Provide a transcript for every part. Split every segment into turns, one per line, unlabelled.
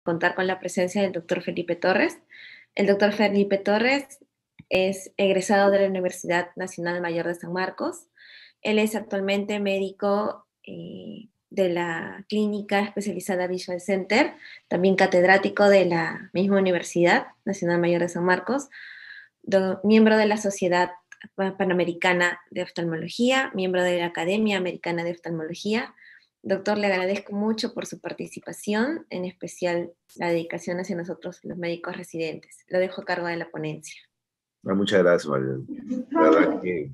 contar con la presencia del doctor Felipe Torres. El doctor Felipe Torres es egresado de la Universidad Nacional Mayor de San Marcos. Él es actualmente médico de la clínica especializada Visual Center, también catedrático de la misma Universidad Nacional Mayor de San Marcos, miembro de la Sociedad Panamericana de Oftalmología, miembro de la Academia Americana de Oftalmología. Doctor, le agradezco mucho por su participación, en especial la dedicación hacia nosotros, los médicos residentes. Lo dejo a cargo de la ponencia.
Muchas gracias, María. La verdad que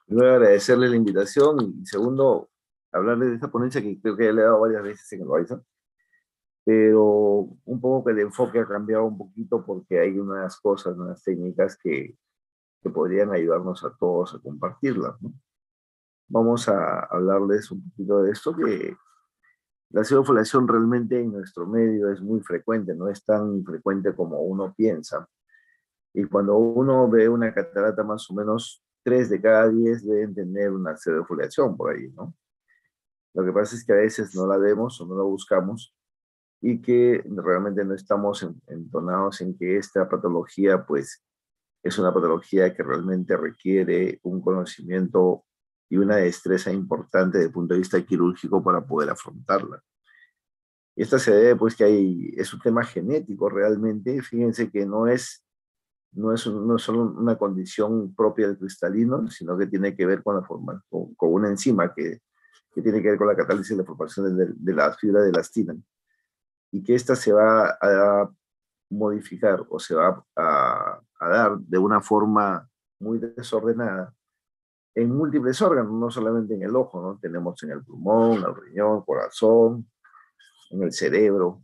primero agradecerle la invitación y segundo, hablarle de esta ponencia que creo que ya le he dado varias veces en el Baiza, pero un poco que el enfoque ha cambiado un poquito porque hay unas cosas, unas técnicas que podrían ayudarnos a todos a compartirlas, ¿no? Vamos a hablarles un poquito de esto, que la pseudofoliación realmente en nuestro medio es muy frecuente, no es tan frecuente como uno piensa. Y cuando uno ve una catarata, más o menos 3 de cada 10 deben tener una pseudofoliación por ahí, ¿no? Lo que pasa es que a veces no la vemos o no la buscamos y que realmente no estamos entonados en que esta patología, pues, es una patología que realmente requiere un conocimiento y una destreza importante desde el punto de vista quirúrgico para poder afrontarla. Y esta se debe, pues, que es un tema genético realmente. Fíjense que no es solo una condición propia del cristalino, sino que tiene que ver con con una enzima que tiene que ver con la catálisis de la formación de la fibra de elastina, y que esta se va a modificar o se va a dar de una forma muy desordenada en múltiples órganos, no solamente en el ojo, ¿no? Tenemos en el pulmón, el riñón, corazón, en el cerebro.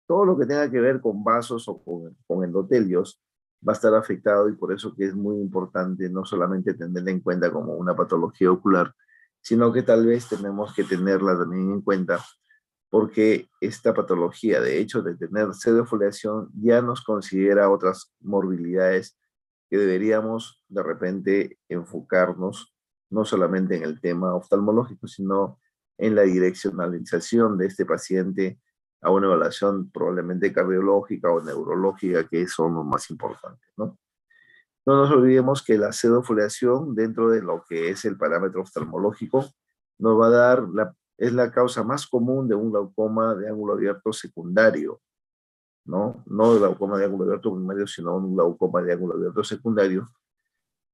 Todo lo que tenga que ver con vasos o con endotelios va a estar afectado, y por eso que es muy importante no solamente tenerla en cuenta como una patología ocular, sino que tal vez tenemos que tenerla también en cuenta porque esta patología, de hecho, de tener pseudofoliación, ya nos considera otras morbilidades que deberíamos de repente enfocarnos no solamente en el tema oftalmológico, sino en la direccionalización de este paciente a una evaluación probablemente cardiológica o neurológica, que son los más importantes, ¿no? No nos olvidemos que la pseudofoliación, dentro de lo que es el parámetro oftalmológico, nos va a dar, es la causa más común de un glaucoma de ángulo abierto secundario, ¿no? No glaucoma de ángulo abierto primario, sino un glaucoma de ángulo abierto secundario,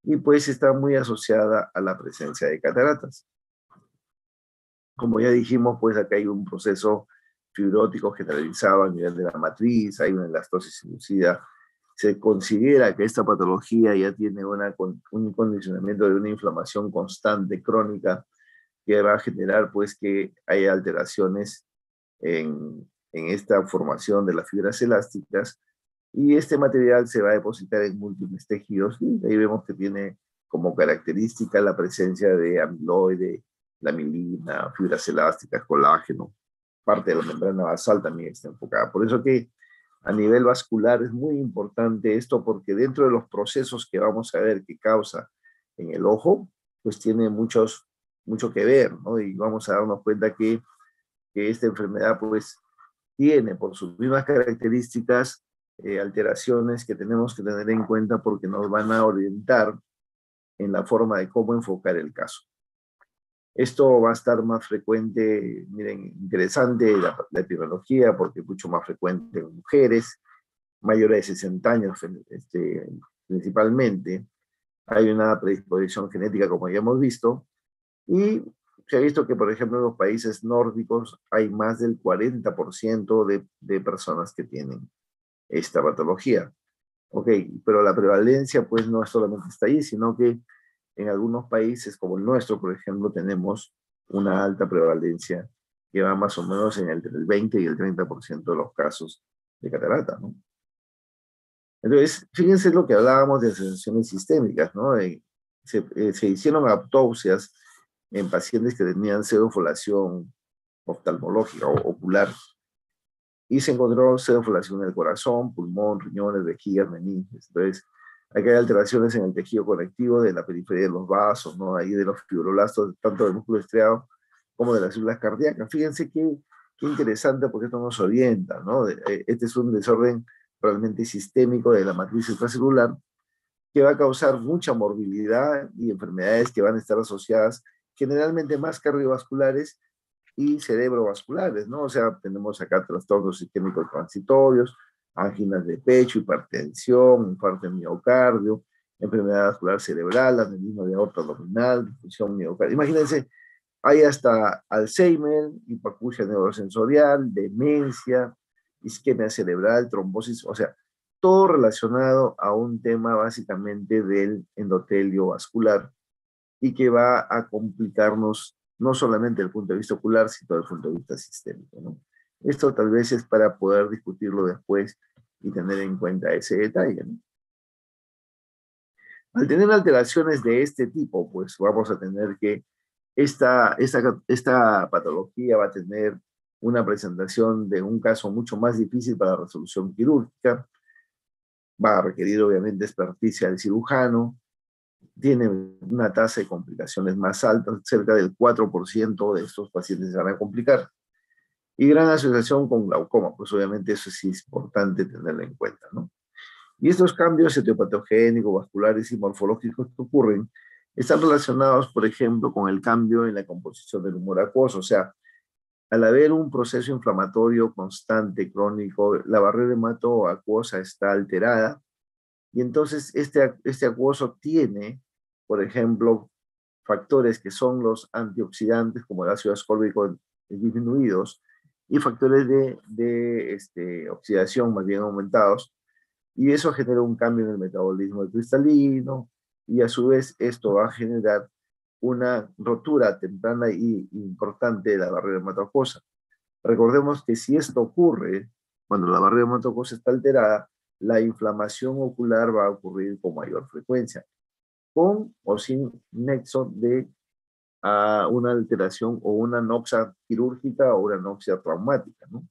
y pues está muy asociada a la presencia de cataratas. Como ya dijimos, pues acá hay un proceso fibrótico generalizado a nivel de la matriz, hay una elastosis inducida. Se considera que esta patología ya tiene un condicionamiento de una inflamación constante, crónica, que va a generar pues que haya alteraciones en esta formación de las fibras elásticas, y este material se va a depositar en múltiples tejidos, y ahí vemos que tiene como característica la presencia de amiloide, la mielina, fibras elásticas, colágeno. Parte de la membrana basal también está enfocada. Por eso que a nivel vascular es muy importante esto, porque dentro de los procesos que vamos a ver que causa en el ojo, pues tiene mucho que ver, ¿no? Y vamos a darnos cuenta que esta enfermedad pues tiene por sus mismas características alteraciones que tenemos que tener en cuenta, porque nos van a orientar en la forma de cómo enfocar el caso. Esto va a estar más frecuente, miren, interesante la epidemiología, porque es mucho más frecuente en mujeres mayores de 60 años, principalmente. Hay una predisposición genética, como ya hemos visto, y se ha visto que, por ejemplo, en los países nórdicos hay más del 40% de personas que tienen esta patología. Ok, pero la prevalencia pues no solamente está ahí, sino que en algunos países como el nuestro, por ejemplo, tenemos una alta prevalencia que va más o menos entre el 20 y el 30% de los casos de catarata, ¿no? Entonces, fíjense lo que hablábamos de asociaciones sistémicas, ¿no? Se hicieron autopsias en pacientes que tenían pseudofolación oftalmológica o ocular, y se encontró pseudofolación en el corazón, pulmón, riñones, vejigas, meninges. Entonces, aquí hay alteraciones en el tejido conectivo de la periferia de los vasos, ¿no? Ahí de los fibroblastos, tanto del músculo estriado como de las células cardíacas. Fíjense qué interesante porque esto nos orienta, ¿no? Este es un desorden realmente sistémico de la matriz extracelular que va a causar mucha morbilidad y enfermedades que van a estar asociadas generalmente más cardiovasculares y cerebrovasculares, ¿no? O sea, tenemos acá trastornos sistémicos transitorios, anginas de pecho, hipertensión, infarto de miocardio, enfermedad vascular cerebral, aneurisma de aorta abdominal, disfunción miocardial. Imagínense, hay hasta Alzheimer, hipoacusia neurosensorial, demencia, isquemia cerebral, trombosis, o sea, todo relacionado a un tema básicamente del endotelio vascular y que va a complicarnos no solamente desde el punto de vista ocular, sino desde el punto de vista sistémico, ¿no? Esto tal vez es para poder discutirlo después y tener en cuenta ese detalle, ¿no? Al tener alteraciones de este tipo, pues vamos a tener que esta patología va a tener una presentación de un caso mucho más difícil para la resolución quirúrgica, va a requerir obviamente experticia del cirujano, tiene una tasa de complicaciones más alta, cerca del 4% de estos pacientes se van a complicar, y gran asociación con glaucoma, pues obviamente eso sí es importante tenerlo en cuenta, ¿no? Y estos cambios etiopatogénicos, vasculares y morfológicos que ocurren están relacionados, por ejemplo, con el cambio en la composición del humor acuoso. O sea, al haber un proceso inflamatorio constante, crónico, la barrera hematoacuosa está alterada y entonces este acuoso tiene, por ejemplo, factores que son los antioxidantes, como el ácido ascórbico disminuidos, y factores de oxidación más bien aumentados, y eso genera un cambio en el metabolismo del cristalino y a su vez esto va a generar una rotura temprana y importante de la barrera hematoacuosa. Recordemos que si esto ocurre cuando la barrera hematoacuosa está alterada, la inflamación ocular va a ocurrir con mayor frecuencia, con o sin nexo de una alteración o una anoxia quirúrgica o una anoxia traumática, ¿no?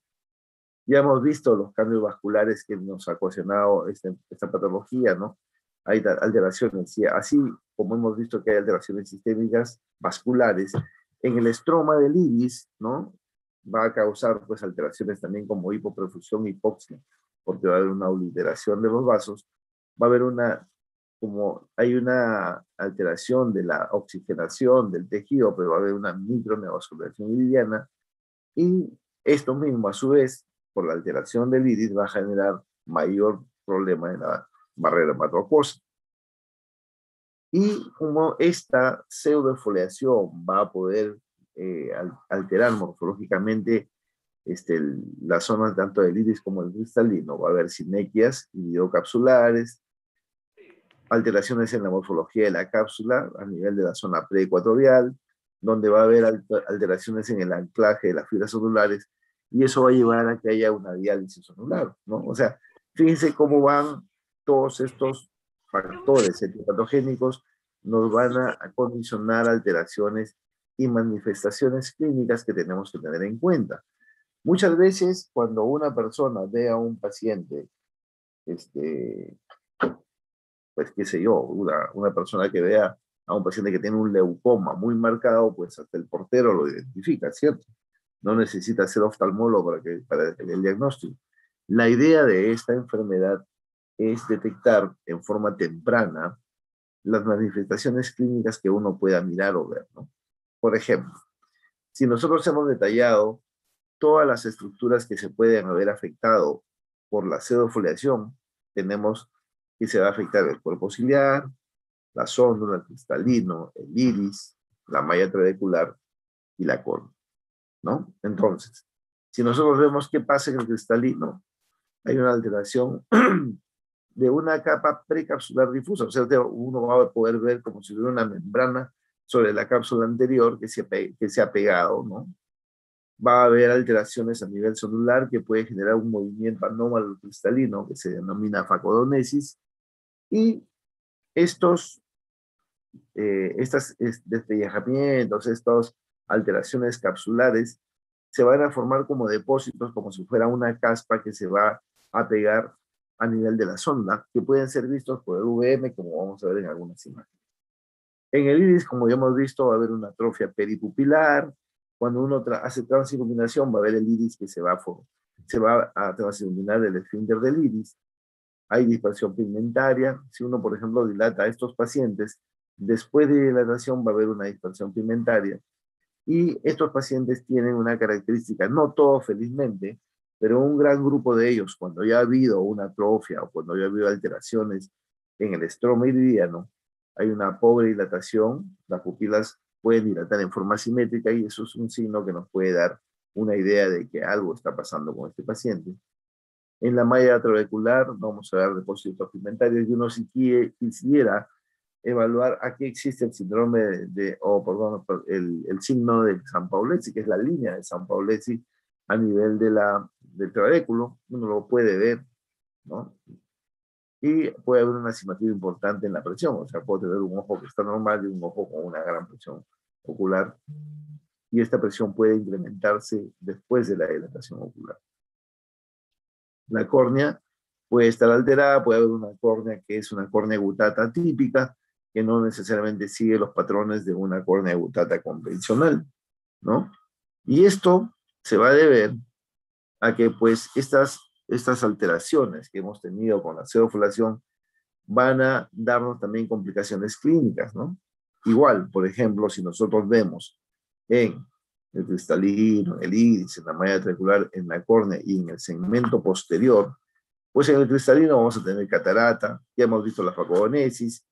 Ya hemos visto los cambios vasculares que nos ha ocasionado esta patología, ¿no? Hay alteraciones, y así como hemos visto que hay alteraciones sistémicas vasculares, en el estroma del iris, ¿no? Va a causar pues alteraciones también como hipoperfusión, hipoxia, porque va a haber una obliteración de los vasos, va a haber como hay una alteración de la oxigenación del tejido, pero va a haber una microneovascularización iridiana, y esto mismo a su vez por la alteración del iris va a generar mayor problema en la barrera hematoacuosa. Y como esta pseudoefoliación va a poder alterar morfológicamente las zonas tanto del iris como del cristalino, va a haber sinequias iliocapsulares, alteraciones en la morfología de la cápsula a nivel de la zona preecuatorial, donde va a haber alteraciones en el anclaje de las fibras celulares, y eso va a llevar a que haya una diálisis celular, ¿no? O sea, fíjense cómo van todos estos factores etiopatogénicos, nos van a condicionar alteraciones y manifestaciones clínicas que tenemos que tener en cuenta. Muchas veces, cuando una persona ve a un paciente, pues qué sé yo, una persona que vea a un paciente que tiene un leucoma muy marcado, pues hasta el portero lo identifica, ¿cierto? No necesita ser oftalmólogo para el diagnóstico. La idea de esta enfermedad es detectar en forma temprana las manifestaciones clínicas que uno pueda mirar o ver, ¿no? Por ejemplo, si nosotros hemos detallado todas las estructuras que se pueden haber afectado por la pseudofoliación, tenemos que se va a afectar el cuerpo ciliar, la zónula, el cristalino, el iris, la malla trabecular y la córnea, ¿no? Entonces, si nosotros vemos qué pasa en el cristalino, hay una alteración de una capa precapsular difusa, o sea, uno va a poder ver como si hubiera una membrana sobre la cápsula anterior que se ha pegado, ¿no? Va a haber alteraciones a nivel celular que puede generar un movimiento anómalo cristalino que se denomina facodonesis, y estos despellejamientos, estas alteraciones capsulares se van a formar como depósitos, como si fuera una caspa que se va a pegar a nivel de la sonda, que pueden ser vistos por el VM, como vamos a ver en algunas imágenes. En el iris, como ya hemos visto, va a haber una atrofia peripupilar, Cuando uno hace transiluminación, va a ver el iris que se va a transiluminar el esfínter del iris. Hay dispersión pigmentaria. Si uno, por ejemplo, dilata a estos pacientes, después de dilatación va a haber una dispersión pigmentaria. Y estos pacientes tienen una característica, no todos felizmente, pero un gran grupo de ellos, cuando ya ha habido una atrofia o cuando ya ha habido alteraciones en el estroma iridiano, hay una pobre dilatación, las pupilas pueden dilatar en forma simétrica y eso es un signo que nos puede dar una idea de que algo está pasando con este paciente. En la malla trabecular vamos a ver depósitos pigmentarios y uno si quisiera evaluar aquí existe el síndrome el signo de San Paolesi, que es la línea de San Paolesi a nivel del trabéculo, uno lo puede ver, ¿no? Y puede haber una asimetría importante en la presión, o sea, puede tener un ojo que está normal y un ojo con una gran presión ocular, y esta presión puede incrementarse después de la dilatación ocular. La córnea puede estar alterada, puede haber una córnea que es una córnea gutata típica, que no necesariamente sigue los patrones de una córnea gutata convencional, ¿no? Y esto se va a deber a que, pues, estas alteraciones que hemos tenido con la pseudofolación van a darnos también complicaciones clínicas, ¿no? Igual, por ejemplo, si nosotros vemos en el cristalino, en el iris, en la malla trabecular, en la córnea y en el segmento posterior, pues en el cristalino vamos a tener catarata, ya hemos visto la facogonesis,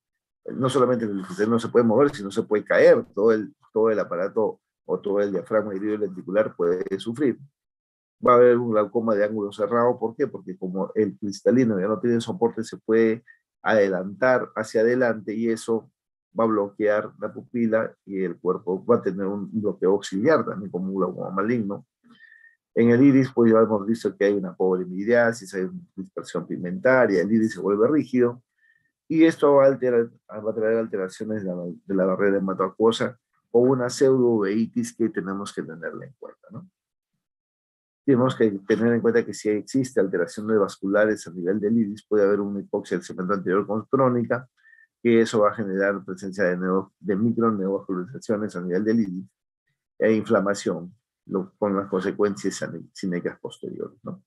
no solamente el cristalino no se puede mover, sino se puede caer, todo el aparato o todo el diafragma iliolenticular puede sufrir. Va a haber un glaucoma de ángulo cerrado, ¿por qué? Porque como el cristalino ya no tiene soporte, se puede adelantar hacia adelante y eso va a bloquear la pupila y el cuerpo va a tener un bloqueo auxiliar también como un glaucoma maligno. En el iris, pues ya hemos visto que hay una pobre miriasis, hay una dispersión pigmentaria, el iris se vuelve rígido y esto va a traer alteraciones de la barrera hematoacuosa o una pseudouveitis que tenemos que tenerla en cuenta, ¿no? Tenemos que tener en cuenta que si existe alteraciones vasculares a nivel del iris, puede haber una hipoxia del segmento anterior crónica, que eso va a generar presencia de microneovascularizaciones a nivel del iris e inflamación, con las consecuencias cinéticas posteriores, ¿no?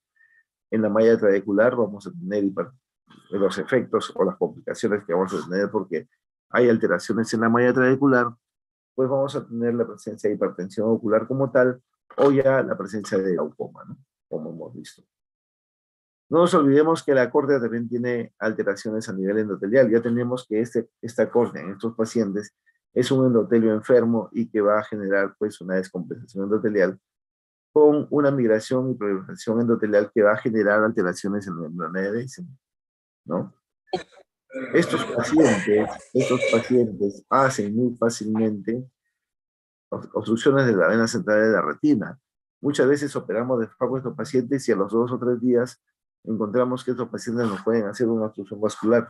En la malla trabecular vamos a tener los efectos o las complicaciones que vamos a tener porque hay alteraciones en la malla trabecular, pues vamos a tener la presencia de hipertensión ocular como tal, o ya la presencia de glaucoma, ¿no? Como hemos visto. No nos olvidemos que la córnea también tiene alteraciones a nivel endotelial. Ya tenemos que esta córnea en estos pacientes es un endotelio enfermo y que va a generar pues una descompensación endotelial con una migración y proliferación endotelial que va a generar alteraciones en la membrana de Eysen, ¿no? Estos pacientes hacen muy fácilmente obstrucciones de la vena central de la retina. Muchas veces operamos de faco a estos pacientes y a los 2 o 3 días encontramos que estos pacientes nos pueden hacer una obstrucción vascular.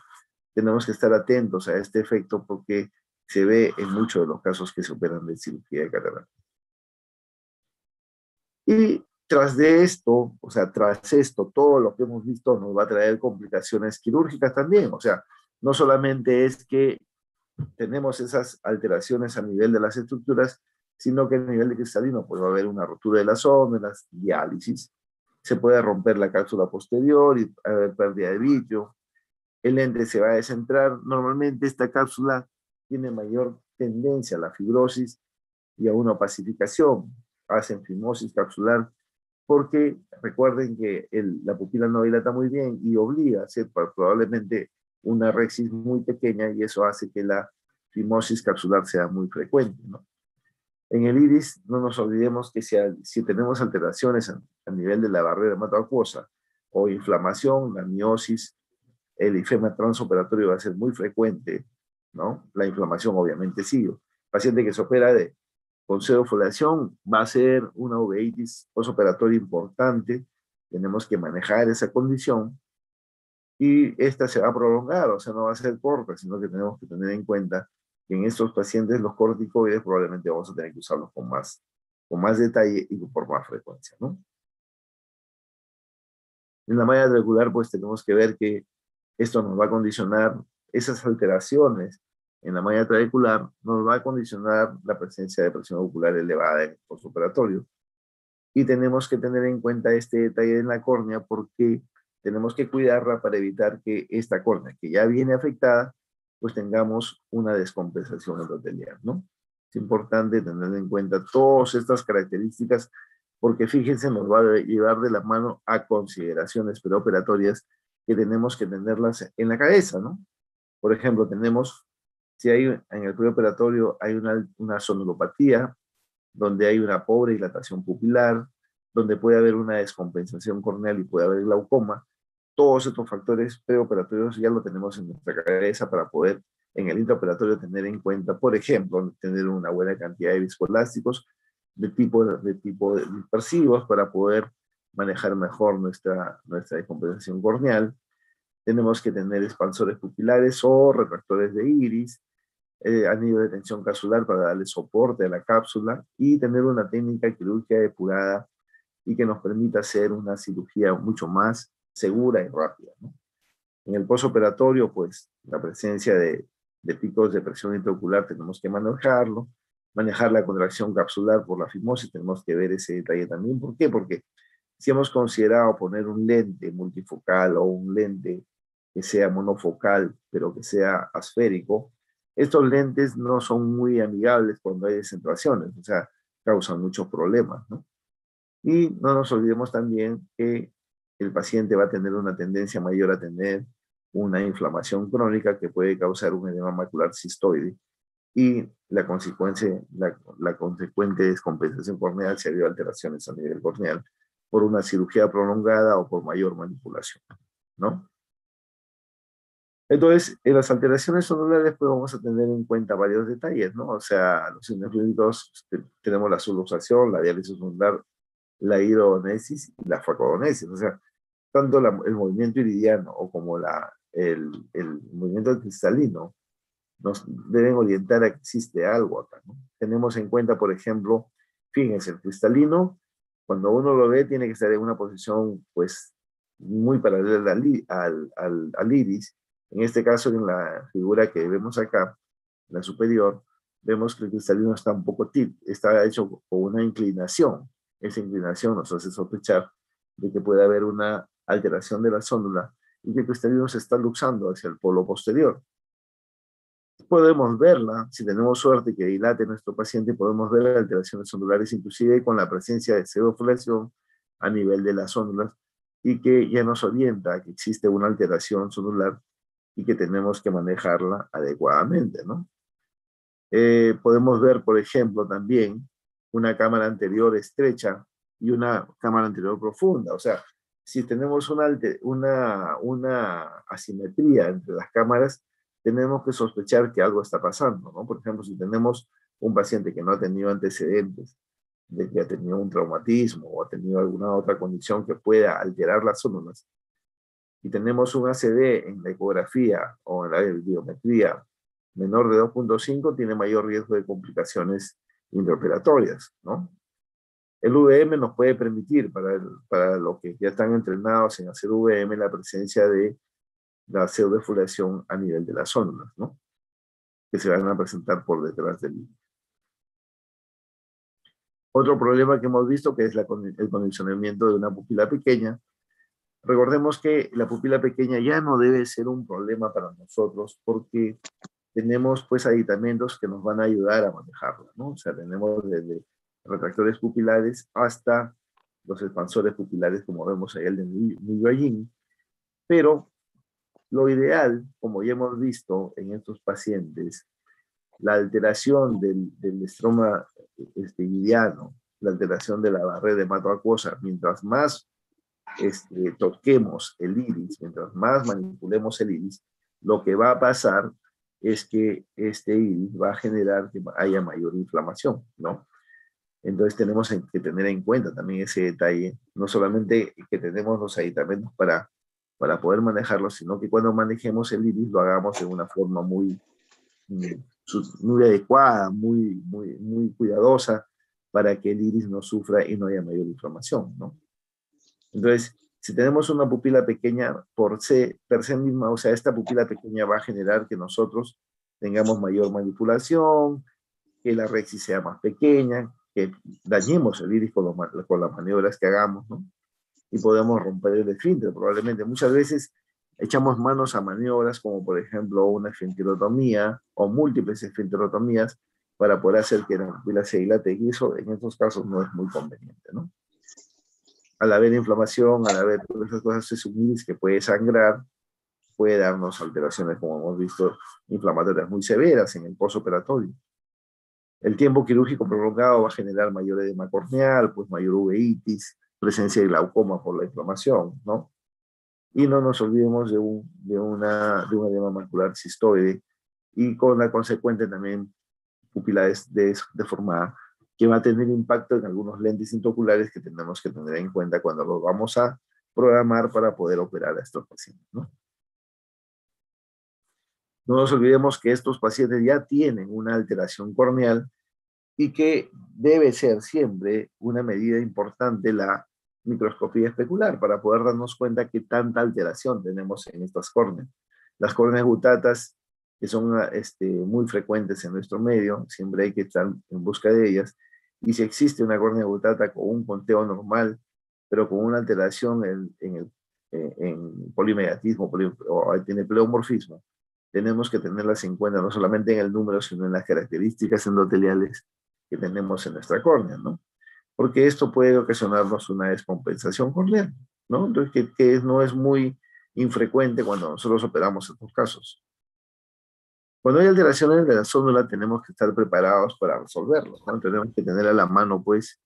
Tenemos que estar atentos a este efecto porque se ve en muchos de los casos que se operan de cirugía de catarata. Y tras esto, todo lo que hemos visto nos va a traer complicaciones quirúrgicas también. O sea, no solamente es que tenemos esas alteraciones a nivel de las estructuras, sino que a nivel de cristalino pues va a haber una rotura de las células, diálisis, se puede romper la cápsula posterior y haber pérdida de vitrio, el lente se va a descentrar. Normalmente esta cápsula tiene mayor tendencia a la fibrosis y a una opacificación, hacen fimosis capsular, porque recuerden que la pupila no dilata muy bien y obliga a hacer probablemente una rexis muy pequeña y eso hace que la fimosis capsular sea muy frecuente, ¿no? En el iris, no nos olvidemos que si tenemos alteraciones a nivel de la barrera hematoacuosa o inflamación, la miosis, el linfema transoperatorio va a ser muy frecuente, ¿no? La inflamación obviamente sí. El paciente que se opera con pseudofolación va a ser una uveitis postoperatoria importante. Tenemos que manejar esa condición y esta se va a prolongar, o sea, no va a ser corta, sino que tenemos que tener en cuenta que en estos pacientes los corticoides probablemente vamos a tener que usarlos con más detalle y por más frecuencia, ¿no? En la malla trabecular, pues tenemos que ver que esto nos va a condicionar esas alteraciones en la malla trabecular, nos va a condicionar la presencia de presión ocular elevada en el postoperatorio. Y tenemos que tener en cuenta este detalle en la córnea porque tenemos que cuidarla para evitar que esta córnea, que ya viene afectada, pues tengamos una descompensación endotelial, ¿no? Es importante tener en cuenta todas estas características porque fíjense, nos va a llevar de la mano a consideraciones preoperatorias que tenemos que tenerlas en la cabeza, ¿no? Por ejemplo, tenemos, si hay en el preoperatorio hay una sonulopatía, donde hay una pobre dilatación pupilar, donde puede haber una descompensación corneal y puede haber glaucoma. Todos estos factores preoperatorios ya lo tenemos en nuestra cabeza para poder en el intraoperatorio tener en cuenta, por ejemplo, tener una buena cantidad de viscoelásticos de tipo dispersivos para poder manejar mejor nuestra descompensación corneal. Tenemos que tener expansores pupilares o retractores de iris, anillo de tensión capsular para darle soporte a la cápsula y tener una técnica quirúrgica depurada y que nos permita hacer una cirugía mucho más segura y rápida, ¿no? En el postoperatorio, pues la presencia de picos de presión intraocular tenemos que manejar la contracción capsular por la fimosis, tenemos que ver ese detalle también. ¿Por qué? Porque si hemos considerado poner un lente multifocal o un lente que sea monofocal, pero que sea asférico, estos lentes no son muy amigables cuando hay descentraciones, o sea, causan muchos problemas, ¿no? Y no nos olvidemos también que el paciente va a tener una tendencia mayor a tener una inflamación crónica que puede causar un edema macular cistoide y la consecuente descompensación corneal si ha habido alteraciones a nivel corneal por una cirugía prolongada o por mayor manipulación, ¿no? Entonces, en las alteraciones sonolares pues vamos a tener en cuenta varios detalles, ¿no? O sea, los signos clínicos, tenemos la subluxación, la diálisis sonolar, la hidronesis y la facodonesis. O sea, tanto el movimiento iridiano o como el movimiento cristalino nos deben orientar a que existe algo acá, ¿no? Tenemos en cuenta, por ejemplo, fíjense, el cristalino, cuando uno lo ve, tiene que estar en una posición, pues, muy paralela al iris. En este caso, en la figura que vemos acá, la superior, vemos que el cristalino está un poco está hecho con una inclinación. Esa inclinación nos hace sospechar de que puede haber una alteración de la zónula y que el cristalino se está luxando hacia el polo posterior. Podemos verla, si tenemos suerte que dilate nuestro paciente, podemos ver alteraciones zonulares, inclusive con la presencia de pseudoflación a nivel de las zónulas, y que ya nos orienta a que existe una alteración zonular y que tenemos que manejarla adecuadamente, ¿no? Podemos ver, por ejemplo, también una cámara anterior estrecha y una cámara anterior profunda. O sea, si tenemos una asimetría entre las cámaras, tenemos que sospechar que algo está pasando, ¿no? Por ejemplo, si tenemos un paciente que no ha tenido antecedentes de que ha tenido un traumatismo o ha tenido alguna otra condición que pueda alterar las células, y tenemos un ACD en la ecografía o en la biometría menor de 2.5, tiene mayor riesgo de complicaciones intraoperatorias, ¿no? El VM nos puede permitir, para los que ya están entrenados en hacer VM, la presencia de la pseudofoliación a nivel de las células, ¿no? Que se van a presentar por detrás del iris. Otro problema que hemos visto que es el condicionamiento de una pupila pequeña. Recordemos que la pupila pequeña ya no debe ser un problema para nosotros porque tenemos pues aditamentos que nos van a ayudar a manejarla, ¿no? O sea, tenemos desde retractores pupilares hasta los expansores pupilares, como vemos ahí el de Miyajin, pero lo ideal, como ya hemos visto en estos pacientes, la alteración del estroma iridiano, la alteración de la barrera hematoacuosa, mientras más toquemos el iris, mientras más manipulemos el iris, lo que va a pasar es que este iris va a generar que haya mayor inflamación, ¿no? Entonces tenemos que tener en cuenta también ese detalle, no solamente que tenemos los aditamentos para poder manejarlo, sino que cuando manejemos el iris lo hagamos de una forma muy adecuada, muy cuidadosa, para que el iris no sufra y no haya mayor inflamación, ¿no? Entonces, si tenemos una pupila pequeña per se misma, o sea, esta pupila pequeña va a generar que nosotros tengamos mayor manipulación, que la rexis sea más pequeña, que dañemos el iris con las maniobras que hagamos, ¿no? Y podemos romper el esfínter, probablemente. Muchas veces echamos manos a maniobras como, por ejemplo, una esfinterotomía o múltiples esfinterotomías para poder hacer que la pupila se dilate, y eso en estos casos no es muy conveniente, ¿no? Al haber inflamación, al haber todas esas cosas, es un iris que puede sangrar, puede darnos alteraciones, como hemos visto, inflamatorias muy severas en el postoperatorio. El tiempo quirúrgico prolongado va a generar mayor edema corneal, pues mayor uveitis, presencia de glaucoma por la inflamación, ¿no? Y no nos olvidemos de un edema macular cistoide y con la consecuente también pupila deformada, que va a tener impacto en algunos lentes intraoculares que tenemos que tener en cuenta cuando los vamos a programar para poder operar a estos pacientes, ¿no? No nos olvidemos que estos pacientes ya tienen una alteración corneal y que debe ser siempre una medida importante la microscopía especular para poder darnos cuenta qué tanta alteración tenemos en estas córneas. Las córneas gutatas, que son muy frecuentes en nuestro medio, siempre hay que estar en busca de ellas, y si existe una córnea gutata con un conteo normal, pero con una alteración en polimediatismo o tiene pleomorfismo, tenemos que tenerlas en cuenta no solamente en el número, sino en las características endoteliales que tenemos en nuestra córnea, ¿no? Porque esto puede ocasionarnos una descompensación corneal, ¿no? Entonces, que no es muy infrecuente cuando nosotros operamos estos casos. Cuando hay alteraciones de la zónula, tenemos que estar preparados para resolverlos, ¿no? Tenemos que tener a la mano, pues,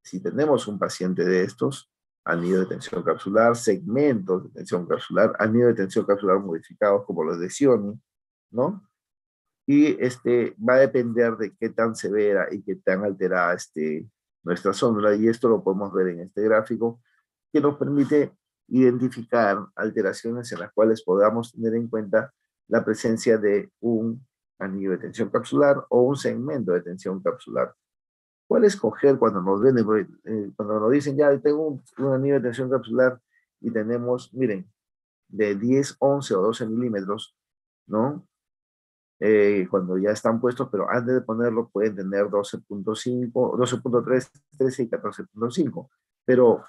si tenemos un paciente de estos, anillo de tensión capsular, segmentos de tensión capsular, anillo de tensión capsular modificados como los de Sioni, ¿no? Y va a depender de qué tan severa y qué tan alterada esté nuestra zónula, y esto lo podemos ver en este gráfico, que nos permite identificar alteraciones en las cuales podamos tener en cuenta la presencia de un anillo de tensión capsular o un segmento de tensión capsular. ¿Cuál escoger cuando nos ven, cuando nos dicen, ya tengo un anillo de tensión capsular y tenemos, miren, de 10, 11 o 12 milímetros, ¿no? Cuando ya están puestos, pero antes de ponerlo pueden tener 12.5, 12.3, 13 y 14.5. Pero,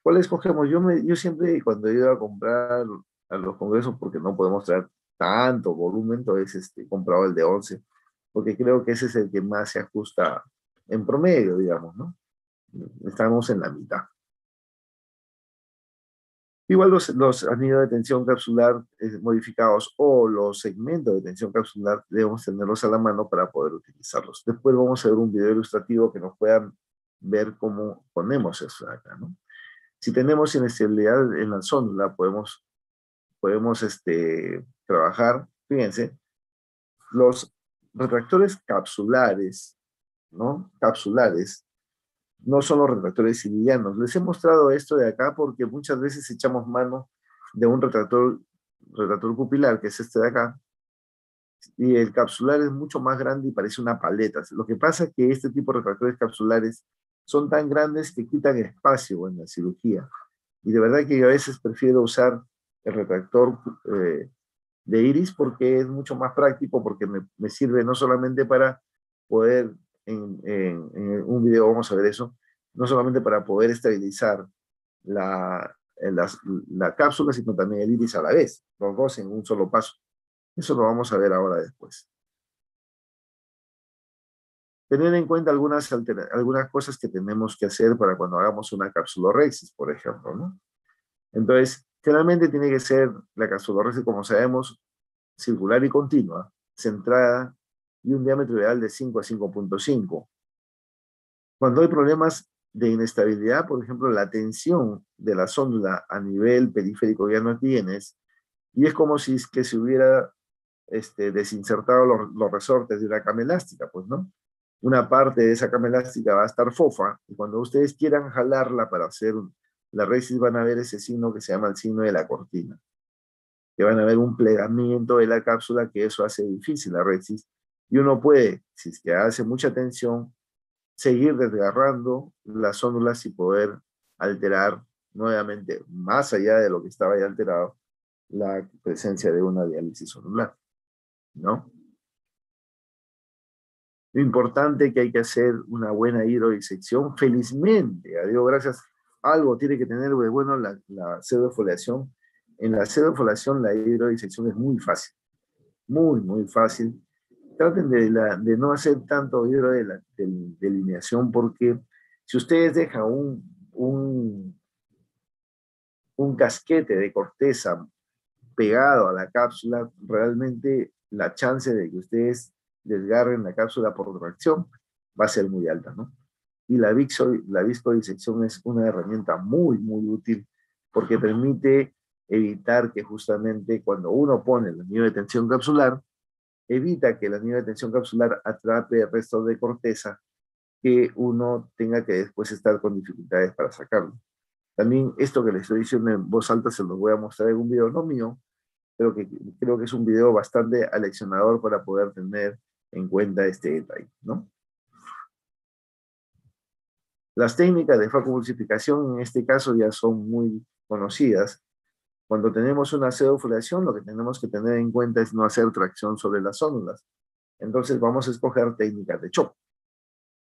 ¿cuál escogemos? Yo siempre, cuando he ido a comprar a los congresos, porque no podemos traer tanto volumen, entonces he comprado el de 11, porque creo que ese es el que más se ajusta en promedio, digamos, ¿no? Estamos en la mitad. Igual los anillos de tensión capsular modificados o los segmentos de tensión capsular debemos tenerlos a la mano para poder utilizarlos. Después vamos a ver un video ilustrativo que nos puedan ver cómo ponemos eso acá, ¿no? Si tenemos inestabilidad en la zónula, podemos trabajar, fíjense, los retractores capsulares, ¿no? Capsulares no son los retractores cilianos. Les he mostrado esto de acá porque muchas veces echamos mano de un retractor pupilar, que es este de acá, y el capsular es mucho más grande y parece una paleta. Lo que pasa es que este tipo de retractores capsulares son tan grandes que quitan espacio en la cirugía. Y de verdad que yo a veces prefiero usar el retractor de iris porque es mucho más práctico, porque me sirve no solamente para poder, en un video vamos a ver eso, no solamente para poder estabilizar la, la cápsula, sino también el iris a la vez, los dos en un solo paso. Eso lo vamos a ver ahora después. Tener en cuenta algunas cosas que tenemos que hacer para cuando hagamos una capsulorhexis, por ejemplo, ¿no? Entonces, generalmente tiene que ser la capsulorhexis, como sabemos, circular y continua, centrada y un diámetro ideal de 5 a 5.5. Cuando hay problemas de inestabilidad, por ejemplo, la tensión de la zónula a nivel periférico ya no tienes, y es como si que se hubiera desinsertado los resortes de una cama elástica, pues, ¿no? Una parte de esa cama elástica va a estar fofa, y cuando ustedes quieran jalarla para hacer la rexis van a ver ese signo que se llama el signo de la cortina, que van a ver un plegamiento de la cápsula, que eso hace difícil la rexis, y uno puede, si es que hace mucha tensión, seguir desgarrando las zónulas y poder alterar nuevamente, más allá de lo que estaba ya alterado, la presencia de una diálisis zonular, ¿no? Lo importante que hay que hacer una buena hidrodisección. Felizmente, a Dios gracias, algo tiene que tener de bueno la pseudofoliación. En la pseudofoliación la hidrodisección es muy fácil, muy fácil. Traten de no hacer tanto hidrodelineación porque si ustedes dejan un casquete de corteza pegado a la cápsula, realmente la chance de que ustedes desgarren la cápsula por reacción va a ser muy alta, ¿no? Y la viscodisección es una herramienta muy útil porque permite evitar que justamente cuando uno pone el anillo de tensión capsular, evita que el anillo de tensión capsular atrape el resto de corteza que uno tenga que después estar con dificultades para sacarlo. También esto que les estoy diciendo en voz alta se los voy a mostrar en un video no mío, pero que creo que es un video bastante aleccionador para poder tener en cuenta este detalle, ¿no? Las técnicas de facopulsificación en este caso ya son muy conocidas. Cuando tenemos una pseudofoliación, lo que tenemos que tener en cuenta es no hacer tracción sobre las células. Entonces vamos a escoger técnicas de chop,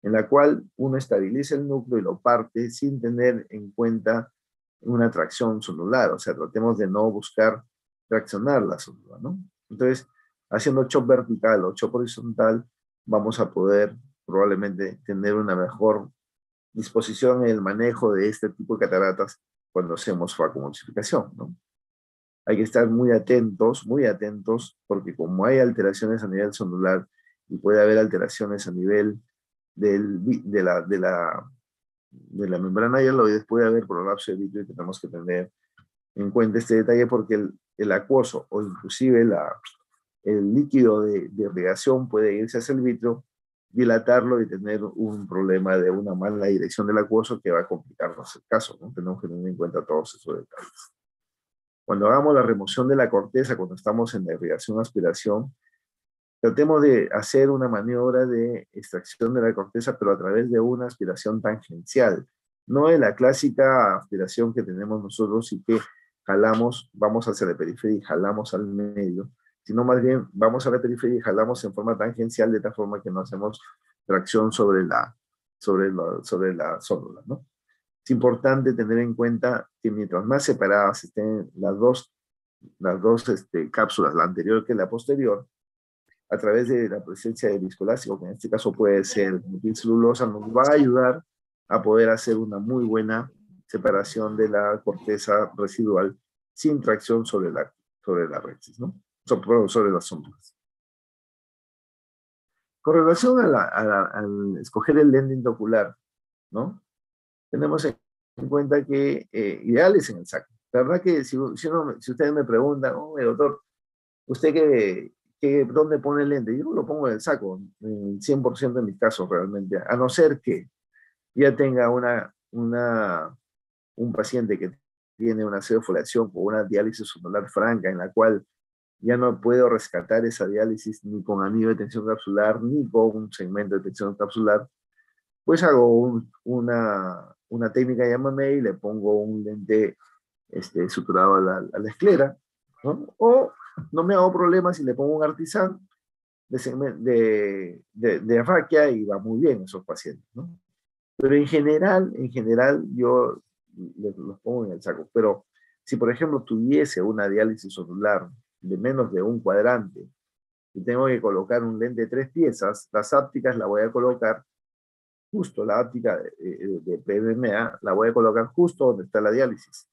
en la cual uno estabiliza el núcleo y lo parte sin tener en cuenta una tracción celular. O sea, tratemos de no buscar traccionar la célula, ¿no? Entonces, haciendo chop vertical o chop horizontal, vamos a poder probablemente tener una mejor disposición en el manejo de este tipo de cataratas cuando hacemos facomulsificación, ¿no? Hay que estar muy atentos, porque como hay alteraciones a nivel celular y puede haber alteraciones a nivel de la membrana hialoides, puede haber prolapso de vitrio y tenemos que tener en cuenta este detalle porque el acuoso o inclusive el líquido de irrigación puede irse hacia el vitrio, dilatarlo y tener un problema de una mala dirección del acuoso que va a complicarnos el caso, ¿no? Tenemos que tener en cuenta todos esos detalles. Cuando hagamos la remoción de la corteza, cuando estamos en la irrigación-aspiración, tratemos de hacer una maniobra de extracción de la corteza, pero a través de una aspiración tangencial, no de la clásica aspiración que tenemos nosotros y que jalamos, vamos hacia la periferia y jalamos al medio, sino más bien vamos a la periferia y jalamos en forma tangencial de tal forma que no hacemos tracción sobre la célula, ¿no? Es importante tener en cuenta que mientras más separadas estén las dos cápsulas, la anterior que la posterior, a través de la presencia de viscoelástico, que en este caso puede ser metilcelulosa, nos va a ayudar a poder hacer una muy buena separación de la corteza residual sin tracción sobre la rexis, ¿no? Sobre las sombras. Con relación al escoger el lente intraocular, ¿no? Tenemos en cuenta que ideales en el saco. La verdad que si ustedes me preguntan, oh, doctor, ¿usted dónde pone el lente? Yo lo pongo en el saco, en el 100% de mis casos realmente, a no ser que ya tenga un paciente que tiene una pseudofoliación o una diálisis unular franca en la cual ya no puedo rescatar esa diálisis ni con anillo de tensión capsular ni con un segmento de tensión capsular, pues hago una técnica de llamame y le pongo un lente suturado a la esclera, ¿no? O no me hago problemas si le pongo un artisán de afaquia y va muy bien esos pacientes, ¿no? Pero en general yo los pongo en el saco. Pero si por ejemplo tuviese una diálisis ocular de menos de un cuadrante y tengo que colocar un lente de 3 piezas, las ápticas la voy a colocar justo, la áptica de PMMA la voy a colocar justo donde está la diálisis.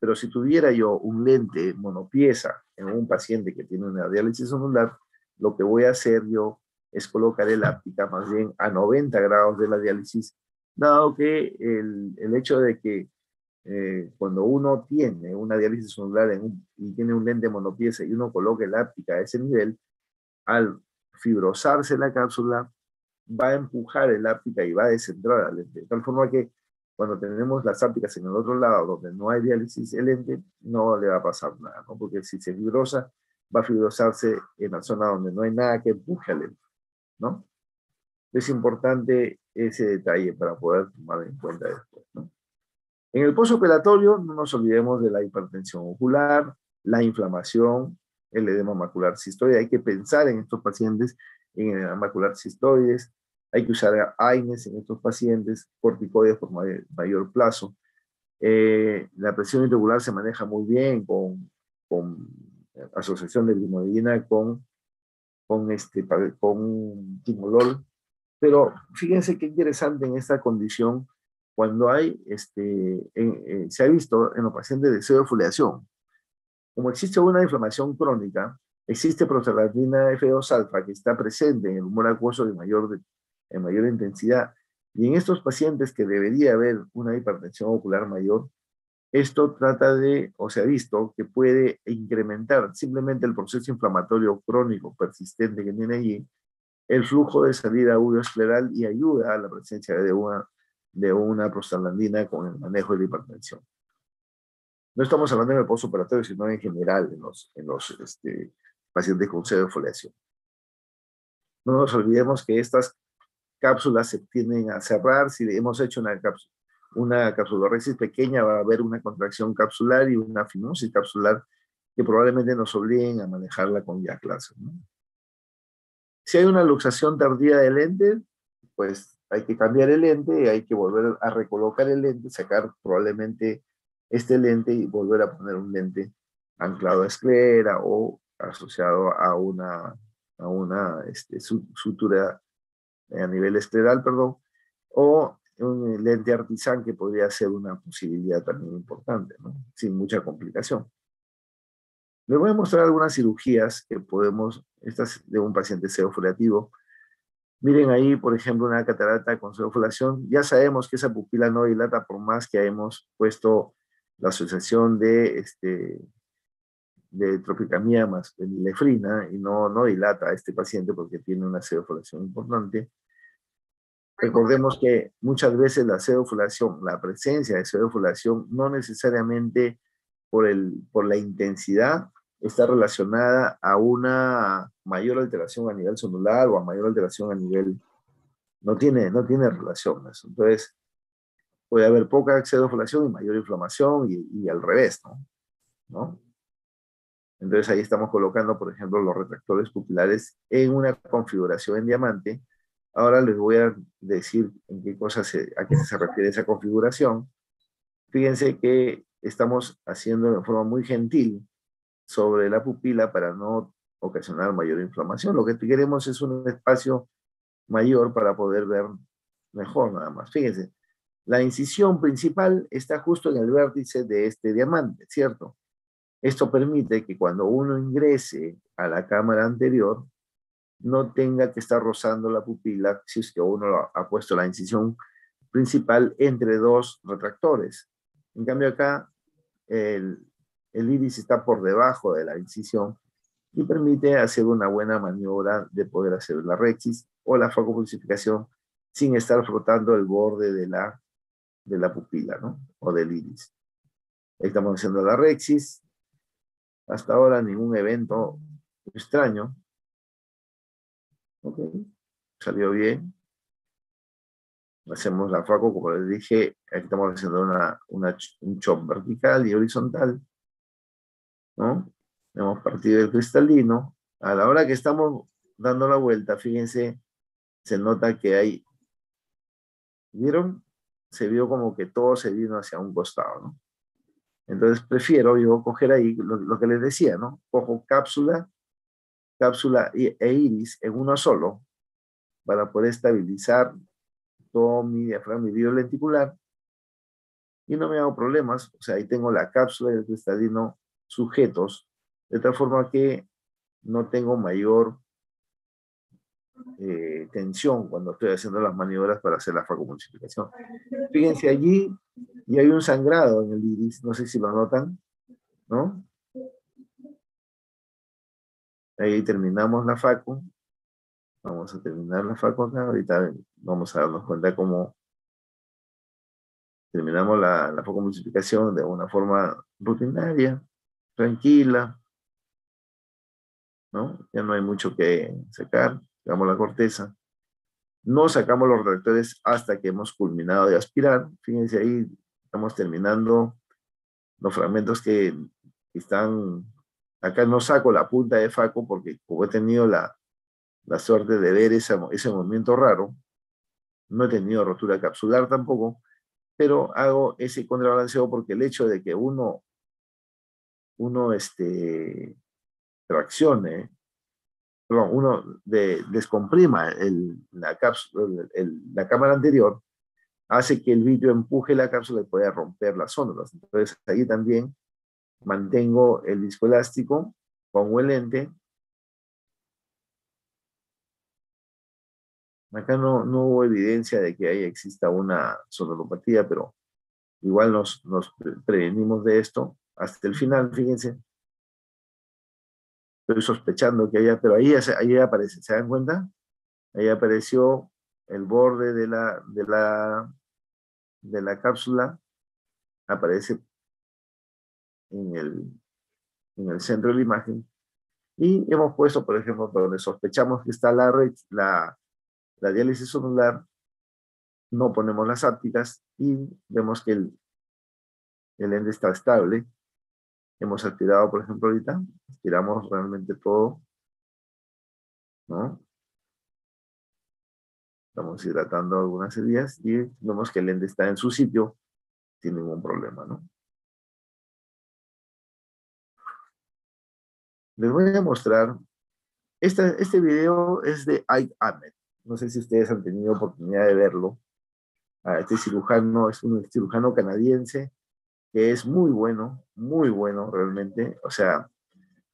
Pero si tuviera yo un lente monopieza en un paciente que tiene una diálisis ocular, lo que voy a hacer yo es colocar el áptica más bien a 90 grados de la diálisis, dado que el hecho de que cuando uno tiene una diálisis ocular y tiene un lente monopieza y uno coloca el áptica a ese nivel, al fibrosarse la cápsula, va a empujar el áptica y va a descentrar al lente. De tal forma que cuando tenemos las ápticas en el otro lado, donde no hay diálisis, el lente no le va a pasar nada, ¿no? Porque si se fibrosa, va a fibrosarse en la zona donde no hay nada que empuje al lente, ¿no? Es importante ese detalle para poder tomar en cuenta después, ¿no? En el postoperatorio, no nos olvidemos de la hipertensión ocular, la inflamación, el edema macular cistoide. Hay que pensar en estos pacientes en edema macular cistoides. Hay que usar AINES en estos pacientes, corticoides por mayor plazo. La presión intraocular se maneja muy bien con asociación de limodina con timolol. Pero fíjense qué interesante en esta condición, cuando hay, se ha visto en los pacientes de pseudofoliación, como existe una inflamación crónica, existe prostaglandina F2-alfa que está presente en el humor acuoso en mayor intensidad. Y en estos pacientes que debería haber una hipertensión ocular mayor, esto trata de, o se ha visto, que puede incrementar simplemente el proceso inflamatorio crónico persistente que tiene allí, el flujo de salida uroescleral y ayuda a la presencia de una prostaglandina con el manejo de la hipertensión. No estamos hablando en el postoperatorio, sino en general en los pacientes con pseudofoliación. No nos olvidemos que estas cápsulas se tienden a cerrar. Si hemos hecho una capsulorexis pequeña, va a haber una contracción capsular y una fimosis capsular que probablemente nos obliguen a manejarla con diaclasia, ¿no? Si hay una luxación tardía del lente, pues hay que cambiar el lente y hay que volver a recolocar el lente, sacar probablemente este lente y volver a poner un lente anclado a esclera o asociado a una sutura a nivel escleral, perdón, o un lente artisán que podría ser una posibilidad también importante, ¿no? Sin mucha complicación. Les voy a mostrar algunas cirugías que podemos, estas de un paciente pseudofoliativo. Miren ahí, por ejemplo, una catarata con pseudofoliación. Ya sabemos que esa pupila no dilata por más que hayamos puesto la asociación de tropicamida más venilefrina y no dilata a este paciente porque tiene una pseudofoliación importante. Recordemos que muchas veces la pseudofoliación, la presencia de pseudofoliación, no necesariamente por la intensidad está relacionada a una mayor alteración a nivel celular o a mayor alteración a nivel... No tiene relación eso. Entonces, puede haber poca pseudofoliación y mayor inflamación y al revés, ¿no? Entonces ahí estamos colocando, por ejemplo, los retractores pupilares en una configuración en diamante. Ahora les voy a decir a qué se refiere esa configuración. Fíjense que estamos haciendo de forma muy gentil sobre la pupila para no ocasionar mayor inflamación. Lo que queremos es un espacio mayor para poder ver mejor nada más. Fíjense, la incisión principal está justo en el vértice de este diamante, ¿cierto? Esto permite que cuando uno ingrese a la cámara anterior no tenga que estar rozando la pupila si es que uno ha puesto la incisión principal entre dos retractores. En cambio acá el iris está por debajo de la incisión y permite hacer una buena maniobra de poder hacer la rexis o la facopulsificación sin estar frotando el borde de la pupila, ¿no? O del iris. Ahí estamos haciendo la rexis. Hasta ahora ningún evento extraño. Ok, salió bien. Hacemos la faco, como les dije, aquí estamos haciendo un chop vertical y horizontal, ¿no? Hemos partido el cristalino. A la hora que estamos dando la vuelta, fíjense, se nota que hay, ¿vieron? Se vio como que todo se vino hacia un costado, ¿no? Entonces prefiero yo coger ahí lo que les decía, ¿no? Cojo cápsula e iris en uno solo para poder estabilizar todo mi diafragma y vidrio lenticular y no me hago problemas. O sea, ahí tengo la cápsula y el cristalino sujetos, de tal forma que no tengo mayor tensión cuando estoy haciendo las maniobras para hacer la facomultiplicación. Fíjense allí, y hay un sangrado en el iris, no sé si lo notan, ¿no? Ahí terminamos la faco. Vamos a terminar la faco acá. Ahorita vamos a darnos cuenta cómo terminamos la facomultiplicación de una forma rutinaria, tranquila, ¿no? Ya no hay mucho que sacar. Sacamos la corteza. No sacamos los retractores hasta que hemos culminado de aspirar. Fíjense ahí, estamos terminando los fragmentos que están... Acá no saco la punta de faco porque como he tenido la suerte de ver ese movimiento raro. No he tenido rotura capsular tampoco, pero hago ese contrabalanceo porque el hecho de que uno traccione, perdón, descomprima la cámara anterior, hace que el vidrio empuje la cápsula y pueda romper las ondas. Entonces, ahí también mantengo el viscoelástico, pongo el lente. Acá no hubo evidencia de que ahí exista una sonulopatía, pero igual nos prevenimos de esto hasta el final, fíjense. Estoy sospechando que haya, pero ahí aparece, ¿se dan cuenta? Ahí apareció el borde de la cápsula, aparece en el centro de la imagen. Y hemos puesto, por ejemplo, donde sospechamos que está la diálisis sonular, no ponemos las ápticas y vemos que el ende está estable. Hemos aspirado, por ejemplo, ahorita, aspiramos realmente todo, ¿no? Estamos hidratando algunas heridas y vemos que el ende está en su sitio sin ningún problema, ¿no? Les voy a mostrar, este video es de Ike Ahmed. No sé si ustedes han tenido oportunidad de verlo. Este cirujano es un cirujano canadiense que es muy bueno realmente. O sea,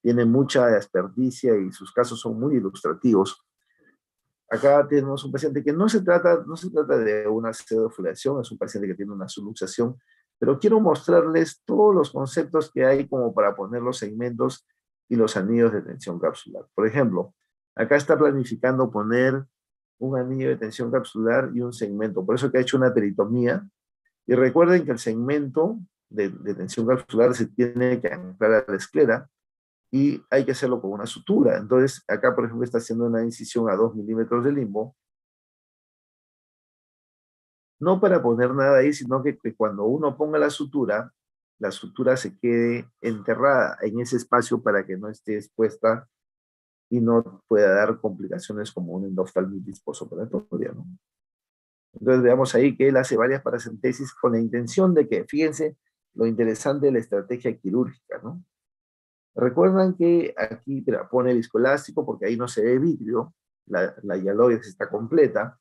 tiene mucha experticia y sus casos son muy ilustrativos. Acá tenemos un paciente que no se trata de una pseudofiliación, es un paciente que tiene una subluxación, pero quiero mostrarles todos los conceptos que hay como para poner los segmentos y los anillos de tensión capsular. Por ejemplo, acá está planificando poner un anillo de tensión capsular y un segmento, por eso que ha hecho una peritomía. Y recuerden que el segmento de tensión capsular se tiene que anclar a la esclera y hay que hacerlo con una sutura. Entonces, acá, por ejemplo, está haciendo una incisión a 2 milímetros de limbo, no para poner nada ahí, sino que cuando uno ponga la sutura se quede enterrada en ese espacio para que no esté expuesta y no pueda dar complicaciones como una endoftalmitis posoperatoria, ¿no? Entonces veamos ahí que él hace varias paracentesis con la intención de que, fíjense lo interesante de la estrategia quirúrgica, ¿no? Recuerdan que aquí pone viscoelástico porque ahí no se ve vidrio, la hialoides está completa.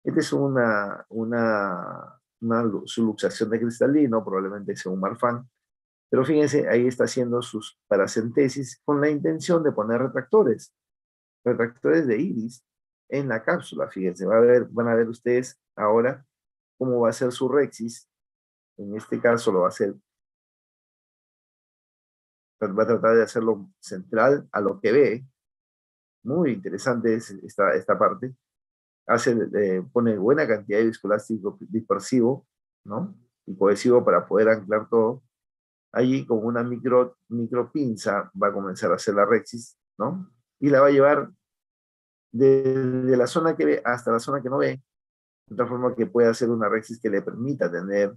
Esta es una subluxación de cristalino, probablemente sea un Marfan. Pero fíjense, ahí está haciendo sus paracentesis con la intención de poner retractores de iris en la cápsula. Fíjense, van a ver ustedes ahora cómo va a ser su rexis. En este caso lo va a hacer, va a tratar de hacerlo central a lo que ve. Muy interesante es esta parte. Pone buena cantidad de viscoelástico dispersivo, ¿no? Y cohesivo para poder anclar todo. Allí con una micro pinza va a comenzar a hacer la rexis, ¿no? Y la va a llevar desde la zona que ve hasta la zona que no ve, de tal forma que pueda hacer una rexis que le permita tener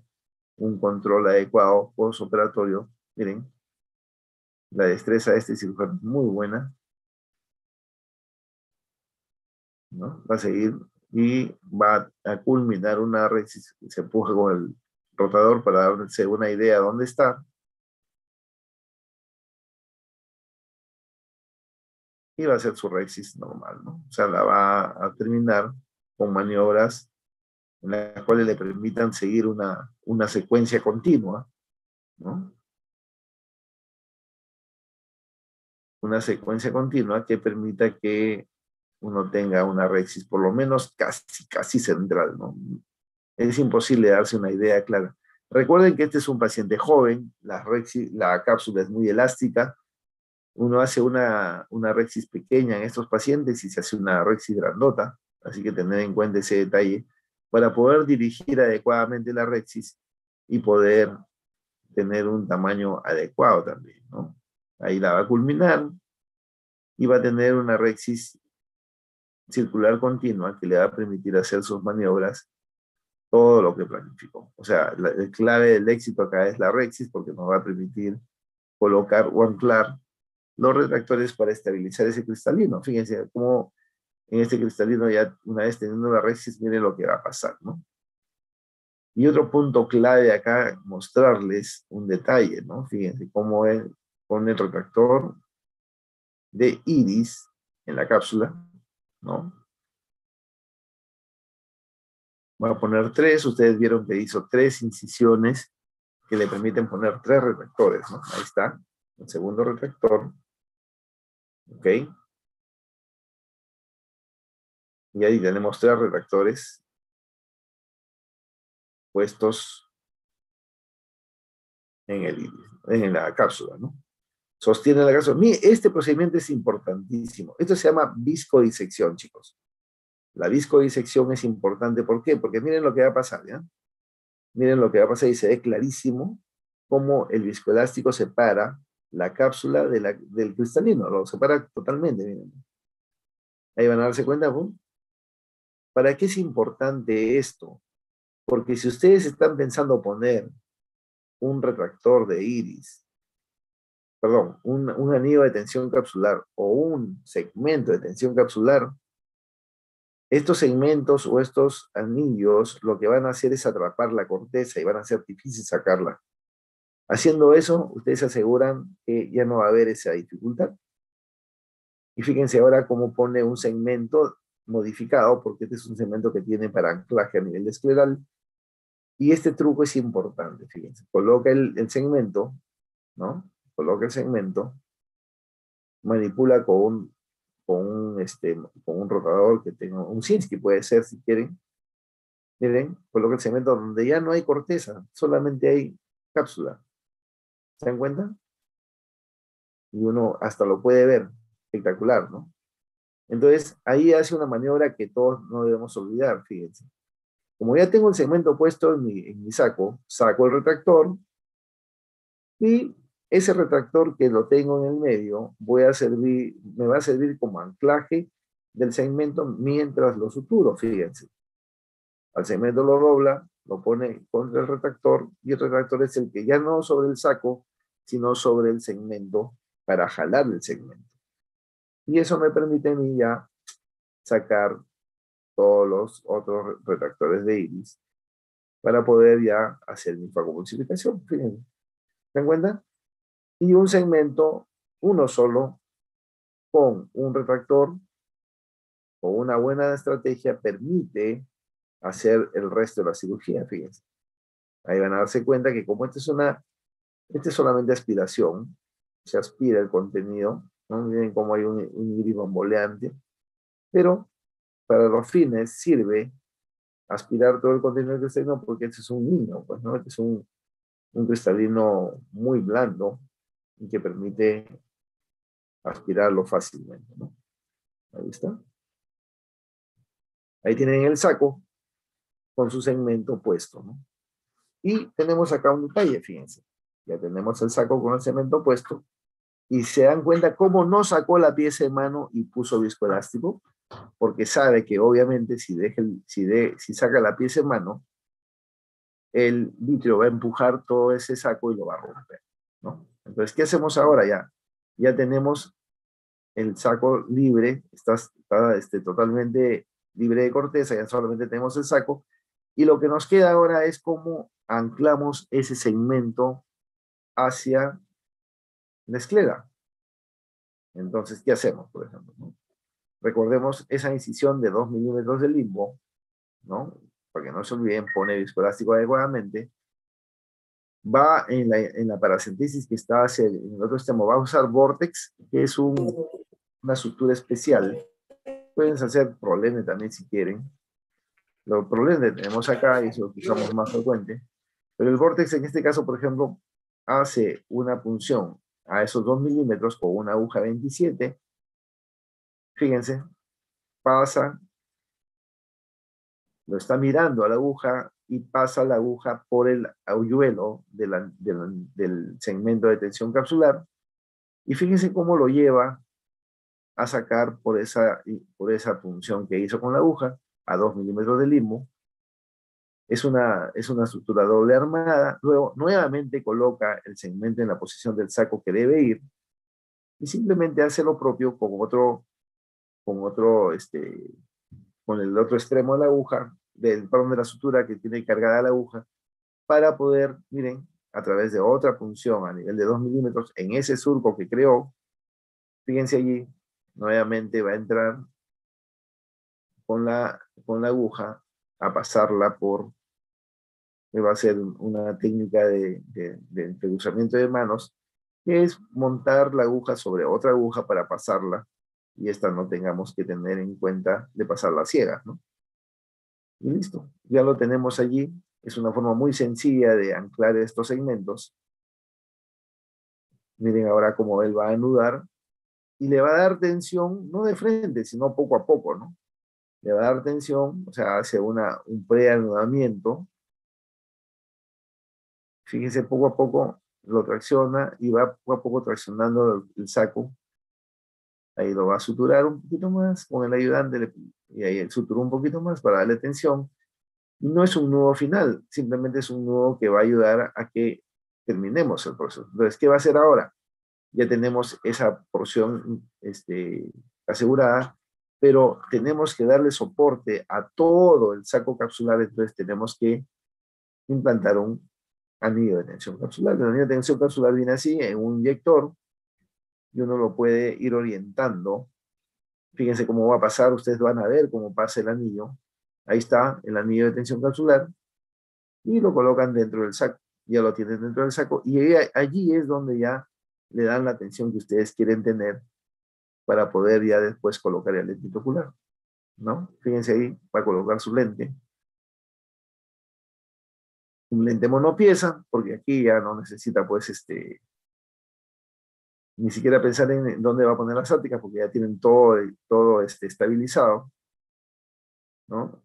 un control adecuado postoperatorio. Miren, la destreza de este cirujano es muy buena, ¿no? Va a seguir y va a culminar una rexis, se empuja con el rotador para darse una idea de dónde está, y va a hacer su rexis normal, ¿no? O sea, la va a terminar con maniobras en las cuales le permitan seguir una secuencia continua, ¿no? Una secuencia continua que permita que uno tenga una rexis por lo menos casi central, ¿no? Es imposible darse una idea clara. Recuerden que este es un paciente joven, la cápsula es muy elástica, uno hace una rexis pequeña en estos pacientes y se hace una rexis grandota, así que tener en cuenta ese detalle para poder dirigir adecuadamente la rexis y poder tener un tamaño adecuado también, ¿no? Ahí la va a culminar y va a tener una rexis circular continua que le va a permitir hacer sus maniobras todo lo que planificó. O sea, la clave del éxito acá es la rexis porque nos va a permitir colocar o anclar los retractores para estabilizar ese cristalino. Fíjense cómo en este cristalino ya una vez teniendo la récisis, miren lo que va a pasar, ¿no? Y otro punto clave acá, mostrarles un detalle, ¿no? Fíjense cómo él pone el retractor de iris en la cápsula, ¿no? Voy a poner 3, ustedes vieron que hizo 3 incisiones que le permiten poner 3 retractores, ¿no? Ahí está, el segundo retractor, ¿ok? Y ahí tenemos 3 retractores puestos en el iris, en la cápsula, ¿no? Sostiene la cápsula. Mire, este procedimiento es importantísimo. Esto se llama viscodisección, chicos. La viscodisección es importante, ¿por qué? Porque miren lo que va a pasar, ¿ya? Miren lo que va a pasar y se ve clarísimo cómo el viscoelástico separa la cápsula del cristalino, lo separa totalmente, miren. Ahí van a darse cuenta, ¿no? ¿Para qué es importante esto? Porque si ustedes están pensando poner un retractor de iris, perdón, un anillo de tensión capsular o un segmento de tensión capsular, estos segmentos o estos anillos lo que van a hacer es atrapar la corteza y van a ser difícil sacarla. Haciendo eso, ustedes se aseguran que ya no va a haber esa dificultad. Y fíjense ahora cómo pone un segmento modificado, porque este es un segmento que tiene para anclaje a nivel escleral. Y este truco es importante, fíjense. Coloca el segmento, ¿no? Coloca el segmento, manipula con un rotador que tenga, un Sinski puede ser si quieren. Miren, coloca el segmento donde ya no hay corteza, solamente hay cápsula. ¿Se dan cuenta? Y uno hasta lo puede ver, espectacular, ¿no? Entonces, ahí hace una maniobra que todos no debemos olvidar, fíjense. Como ya tengo el segmento puesto en mi saco, saco el retractor y ese retractor que lo tengo en el medio me va a servir como anclaje del segmento mientras lo suturo, fíjense. Al segmento lo dobla, lo pone contra el retractor y el retractor es el que ya no sobre el saco, sino sobre el segmento para jalar el segmento. Y eso me permite a mí ya sacar todos los otros retractores de iris para poder ya hacer mi fagopulsificación. Fíjense, ¿se dan cuenta? Y un segmento, uno solo, con un retractor o una buena estrategia permite hacer el resto de la cirugía, fíjense. Ahí van a darse cuenta que como este es solamente aspiración, se aspira el contenido, ¿no? Miren cómo hay un iris bamboleante, pero para los fines sirve aspirar todo el contenido del cristalino porque este es un niño, pues, ¿no? Este es un cristalino muy blando y que permite aspirarlo fácilmente, ¿no? Ahí está. Ahí tienen el saco con su segmento puesto, ¿no? Y tenemos acá un detalle, fíjense. Ya tenemos el saco con el segmento puesto y se dan cuenta cómo no sacó la pieza de mano y puso viscoelástico, porque sabe que obviamente si saca la pieza de mano, el vitrio va a empujar todo ese saco y lo va a romper, ¿no? Entonces, ¿qué hacemos ahora ya? Ya tenemos el saco libre, está totalmente libre de corteza, ya solamente tenemos el saco, y lo que nos queda ahora es cómo anclamos ese segmento hacia la esclera. Entonces, ¿qué hacemos, por ejemplo? ¿No? Recordemos esa incisión de 2 milímetros de limbo, ¿no? Para que no se olviden, pone viscoelástico adecuadamente. Va en la paracentesis que está en el otro extremo, va a usar Vortex, que es una sutura especial. Pueden hacer Prolene también si quieren. Lo Prolene tenemos acá y es lo que usamos más frecuente. Pero el Vortex en este caso, por ejemplo, hace una punción a esos 2 milímetros con una aguja 27. Fíjense, pasa, lo está mirando a la aguja y pasa la aguja por el agujuelo del segmento de tensión capsular. Y fíjense cómo lo lleva a sacar por esa punción que hizo con la aguja a 2 milímetros de limbo. Es una estructura doble armada. Luego, nuevamente coloca el segmento en la posición del saco que debe ir y simplemente hace lo propio con otro con otro, con el otro extremo de la aguja, perdón, de la sutura que tiene cargada la aguja, para poder, miren, a través de otra punción a nivel de 2 milímetros, en ese surco que creó, fíjense allí, nuevamente va a entrar con la aguja a pasarla por, va a ser una técnica de entrecruzamiento de manos, que es montar la aguja sobre otra aguja para pasarla, y esta no tengamos que tener en cuenta de pasarla ciega, ¿no? Y listo, ya lo tenemos allí. Es una forma muy sencilla de anclar estos segmentos. Miren ahora cómo él va a anudar y le va a dar tensión, no de frente, sino poco a poco, ¿no? Le va a dar tensión, o sea, hace un preanudamiento. Fíjense, poco a poco lo tracciona y va poco a poco traccionando el saco. Ahí lo va a suturar un poquito más con el ayudante, y ahí suturó un poquito más para darle tensión. Y no es un nudo final, simplemente es un nudo que va a ayudar a que terminemos el proceso. Entonces, ¿qué va a hacer ahora? Ya tenemos esa porción asegurada, pero tenemos que darle soporte a todo el saco capsular, entonces tenemos que implantar un anillo de tensión capsular. El anillo de tensión capsular viene así, en un inyector, y uno lo puede ir orientando. Fíjense cómo va a pasar, ustedes van a ver cómo pasa el anillo. Ahí está el anillo de tensión capsular, y lo colocan dentro del saco. Ya lo tienen dentro del saco, y allí es donde ya le dan la tensión que ustedes quieren tener para poder ya después colocar el lente ocular, ¿no? Fíjense ahí, va a colocar su lente. Un lente monopieza, porque aquí ya no necesita, pues, ni siquiera pensar en dónde va a poner las ópticas, porque ya tienen todo estabilizado, ¿no?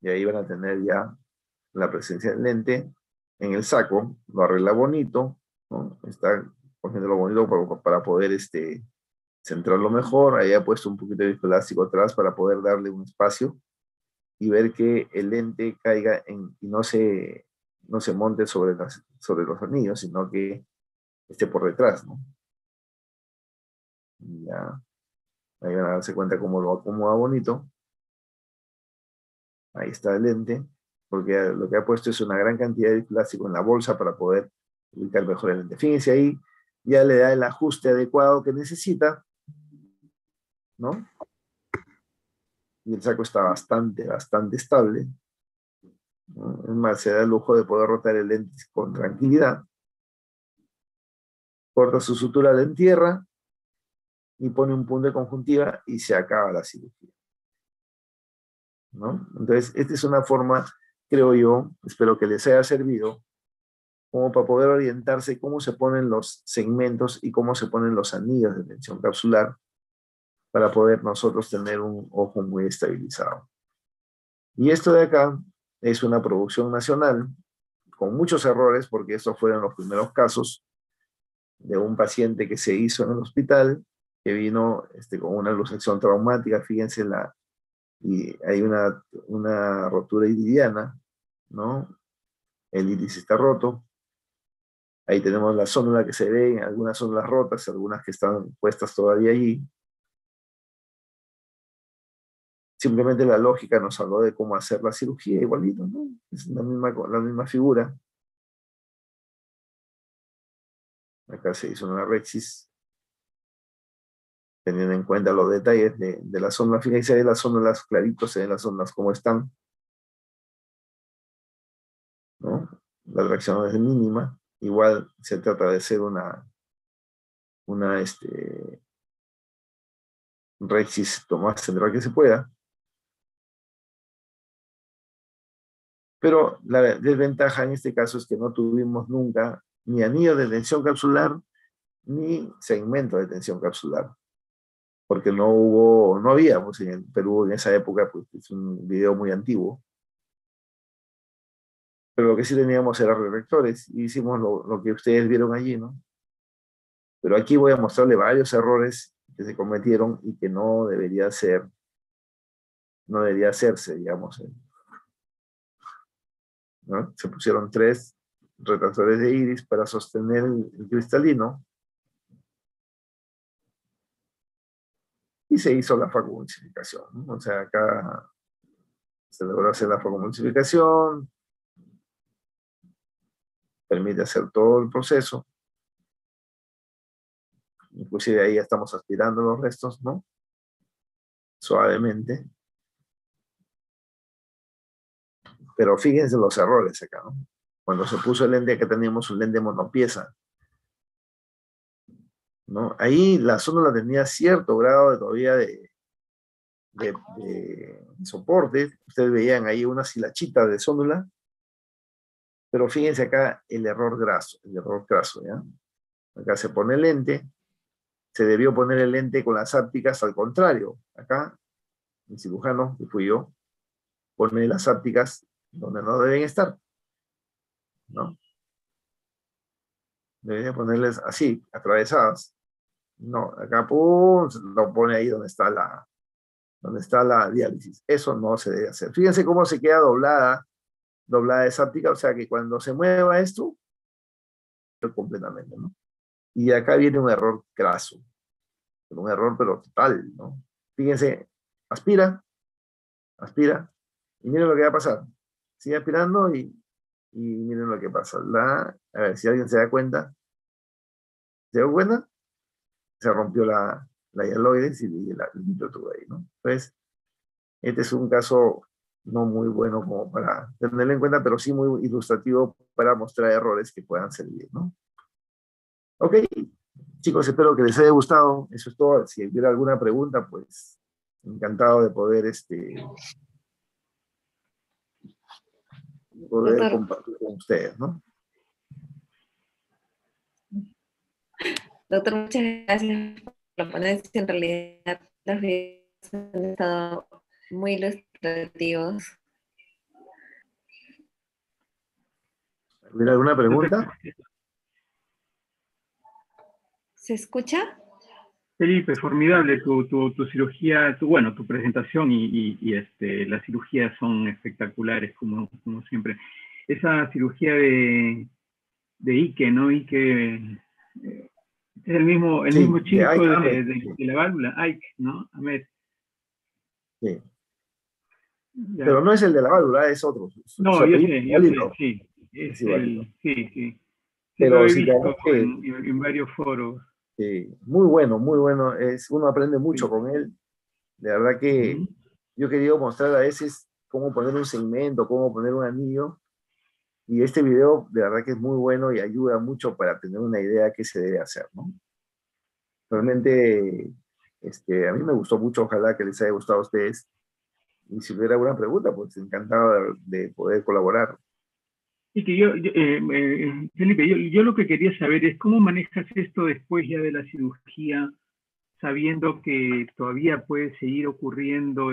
Y ahí van a tener ya la presencia del lente en el saco, lo arregla bonito, ¿no? Está poniéndolo bonito para poder centrarlo mejor. Ahí ha puesto un poquito de viscoelástico atrás para poder darle un espacio y ver que el lente caiga y no se monte sobre los anillos, sino que esté por detrás, ¿no? Y ya, ahí van a darse cuenta cómo lo acomoda bonito. Ahí está el lente, porque lo que ha puesto es una gran cantidad de plástico en la bolsa para poder ubicar mejor el lente. Fíjense ahí, ya le da el ajuste adecuado que necesita, ¿no? Y el saco está bastante estable, ¿no? Es más, se da el lujo de poder rotar el lente con tranquilidad. Corta su sutura, la entierra y pone un punto de conjuntiva y se acaba la cirugía, ¿no? Entonces, esta es una forma, creo yo, espero que les haya servido, como para poder orientarse cómo se ponen los segmentos y cómo se ponen los anillos de tensión capsular para poder nosotros tener un ojo muy estabilizado. Y esto de acá es una producción nacional con muchos errores, porque estos fueron los primeros casos de un paciente que se hizo en el hospital, que vino con una luxación traumática. Fíjense, y hay una rotura iridiana, ¿no? El iris está roto. Ahí tenemos la zónula que se ve, algunas zónulas rotas, algunas que están puestas todavía allí. Simplemente la lógica nos habló de cómo hacer la cirugía igualito, ¿no? Es la misma figura. Acá se hizo una rexis, teniendo en cuenta los detalles de la zona. Fíjense ahí las zónulas claritos, se ven las zónulas como están, ¿no? La tracción es mínima. Igual se trata de hacer una rexis lo más central que se pueda. Pero la desventaja en este caso es que no tuvimos nunca ni anillo de tensión capsular ni segmento de tensión capsular, porque no había, pues en el Perú en esa época, pues es un video muy antiguo. Pero lo que sí teníamos era rerectores y hicimos lo que ustedes vieron allí, ¿no? Pero aquí voy a mostrarle varios errores que se cometieron y que no debería hacerse, digamos, ¿no? Se pusieron 3 retractores de iris para sostener el cristalino, y se hizo la facomulsificación, ¿no? O sea, acá se logró hacer la facomulsificación, permite hacer todo el proceso, inclusive ahí ya estamos aspirando los restos, ¿no? Suavemente, pero fíjense los errores acá, ¿no? Cuando se puso el lente, acá teníamos un lente monopieza, ¿no? Ahí la zona tenía cierto grado de, todavía de soporte. Ustedes veían ahí una silachita de zónula, pero fíjense acá el error graso, ¿ya? Acá se pone el lente, se debió poner el lente con las ápticas al contrario. Acá, el cirujano, que fui yo, pone las ápticas donde no deben estar, ¿no? Debería ponerles así, atravesadas. No, acá, pum, lo pone ahí donde está la diálisis. Eso no se debe hacer. Fíjense cómo se queda doblada esa áptica, o sea que cuando se mueva esto, completamente, ¿no? Y acá viene un error graso, un error pero total, ¿no? Fíjense, aspira, aspira, y miren lo que va a pasar. Sigue aspirando y miren lo que pasa. A ver, si alguien se da cuenta, ¿se dio cuenta? Se rompió la hialoides y el microtubo ahí, ¿no? Entonces, este es un caso no muy bueno como para tenerlo en cuenta, pero sí muy ilustrativo para mostrar errores que puedan servir, ¿no? Ok, chicos, espero que les haya gustado. Eso es todo. Si hubiera alguna pregunta, pues encantado de poder
Doctor,
compartir con ustedes, ¿no?
doctor, muchas gracias por la ponencia. En realidad, los videos han estado muy ilustrativos.
¿Hubiera alguna pregunta?
¿Se escucha?
Felipe, formidable tu cirugía, bueno, tu presentación las cirugías son espectaculares, como siempre. Esa cirugía de Ike, ¿no? Ike es el
Sí,
mismo
de
chico
Ike Ahmed.
de la válvula, Ike, ¿no? Ahmed.
Sí.
Ya.
Pero no es el de la válvula, es otro. Su
No, yo
apellido
sé,
es igualito.
sí.
Es
Es
igualito.
sí, sí. Sí lo
Pero
he
sí, la verdad
visto
que
en varios foros.
muy bueno, muy bueno. Uno aprende mucho
Sí.
con él. De verdad que
Ujú.
yo he querido mostrar a veces cómo poner un segmento, cómo poner un anillo. Y este video de verdad que es muy bueno y ayuda mucho para tener una idea de qué se debe hacer, ¿no? Realmente, a mí me gustó mucho, ojalá que les haya gustado a ustedes. Y si hubiera alguna pregunta, pues encantado de poder colaborar.
Y que Felipe, yo lo que quería saber es cómo manejas esto después ya de la cirugía, sabiendo que todavía puede seguir ocurriendo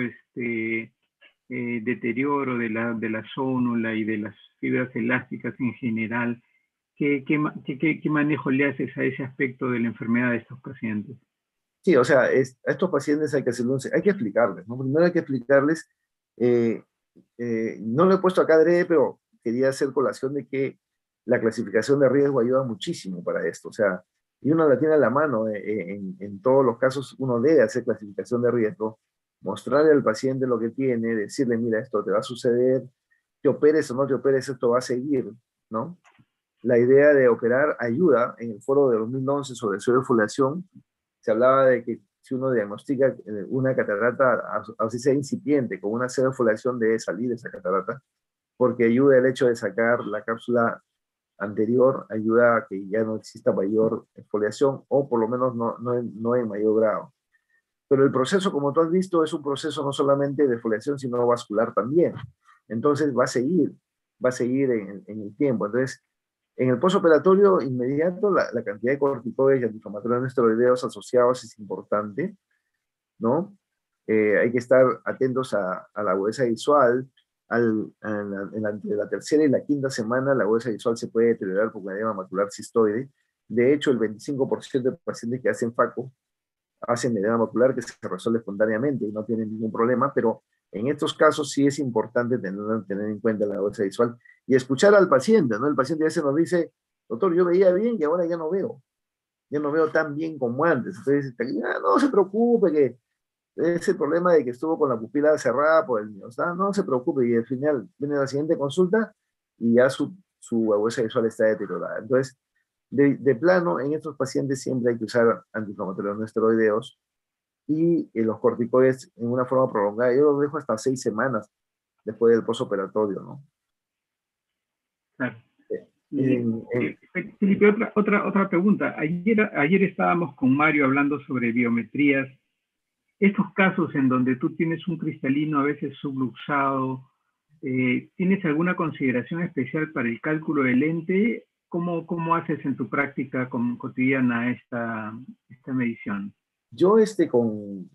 deterioro de la zónula y de las fibras elásticas en general. ¿Qué manejo le haces a ese aspecto de la enfermedad de estos pacientes?
Sí, o sea, a estos pacientes hay que hay que explicarles, ¿no? Primero hay que explicarles, eh, no lo he puesto acá adrede, pero quería hacer colación de que la clasificación de riesgo ayuda muchísimo para esto, o sea, y uno la tiene a la mano, en todos los casos uno debe hacer clasificación de riesgo, mostrarle al paciente lo que tiene, decirle, mira, esto te va a suceder, te operes o no te operes, esto va a seguir, ¿no? La idea de operar ayuda. En el foro de 2011 sobre suerofolioación se hablaba de que si uno diagnostica una catarata, así sea incipiente, con una pseudofoliación debe salir esa catarata, porque ayuda el hecho de sacar la cápsula anterior, ayuda a que ya no exista mayor exfoliación, o por lo menos no en mayor grado. Pero el proceso, como tú has visto, es un proceso no solamente de exfoliación, sino vascular también. Entonces va a seguir en el tiempo. Entonces, en el postoperatorio inmediato, la cantidad de corticoides y antiinflamatorios no esteroideos asociados es importante, ¿no? Hay que estar atentos a la agudeza visual. Entre la tercera y la quinta semana, la agudeza visual se puede deteriorar por una edema macular cistoide. De hecho, el 25% de pacientes que hacen FACO hacen edema macular que se resuelve espontáneamente y no tienen ningún problema, pero En estos casos sí es importante tener en cuenta la bolsa visual y escuchar al paciente, ¿no? El paciente a veces nos dice, doctor, yo veía bien y ahora ya no veo tan bien como antes. Entonces, no se preocupe, que ese problema de que estuvo con la pupila cerrada por el miostato, no se preocupe, y al final viene la siguiente consulta y ya su bolsa visual está deteriorada. Entonces, de plano, en estos pacientes siempre hay que usar antiinflamatorios no esteroideos y los corticoides en una forma prolongada. Yo los dejo hasta 6 semanas después del posoperatorio, ¿no?
Claro.
En- en-
Felipe, otra pregunta. Ayer estábamos con Mario hablando sobre biometrías. Estos casos en donde tú tienes un cristalino a veces subluxado, ¿tienes alguna consideración especial para el cálculo del lente? ¿Cómo haces en tu práctica cotidiana esta medición?
yo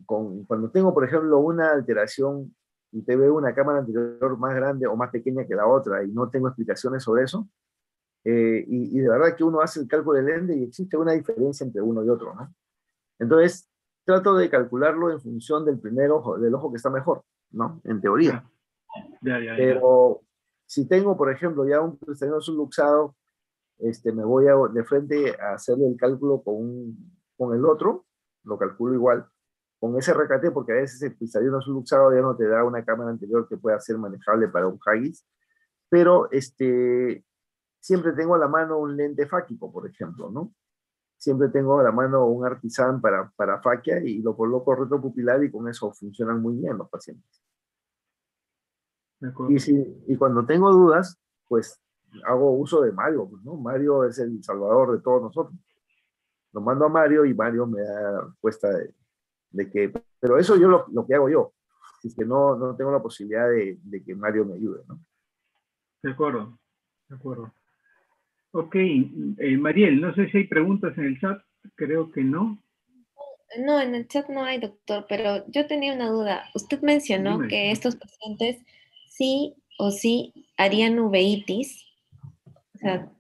cuando tengo, por ejemplo, una alteración y te veo una cámara anterior más grande o más pequeña que la otra y no tengo explicaciones sobre eso, y de verdad que uno hace el cálculo del lente y existe una diferencia entre uno y otro, ¿no? Entonces, trato de calcularlo en función del primer ojo, del ojo que está mejor, ¿no? En teoría.
Ya.
Pero si tengo, por ejemplo, ya un cristalino subluxado, me voy de frente a hacerle el cálculo con el otro, lo calculo igual, con ese RKT, porque a veces el cristalino subluxado ya no te da una cámara anterior que pueda ser manejable para un Haggis, pero siempre tengo a la mano un lente fáquico, por ejemplo, ¿no? Siempre tengo a la mano un Artisan para faquia y lo coloco retropupilar y con eso funcionan muy bien los pacientes.
De acuerdo.
Y cuando tengo dudas, pues hago uso de Mario, pues, ¿no? Mario es el salvador de todos nosotros. Lo mando a Mario y Mario me da respuesta de que, pero eso yo lo que hago yo, si es que no tengo la posibilidad de que Mario me ayude, ¿no?
De acuerdo. Ok, Mariel, no sé si hay preguntas en el chat, creo que no.
No, en el chat no hay, doctor, pero yo tenía una duda. Usted mencionó
Dime.
que estos pacientes sí o sí harían uveitis. O sea,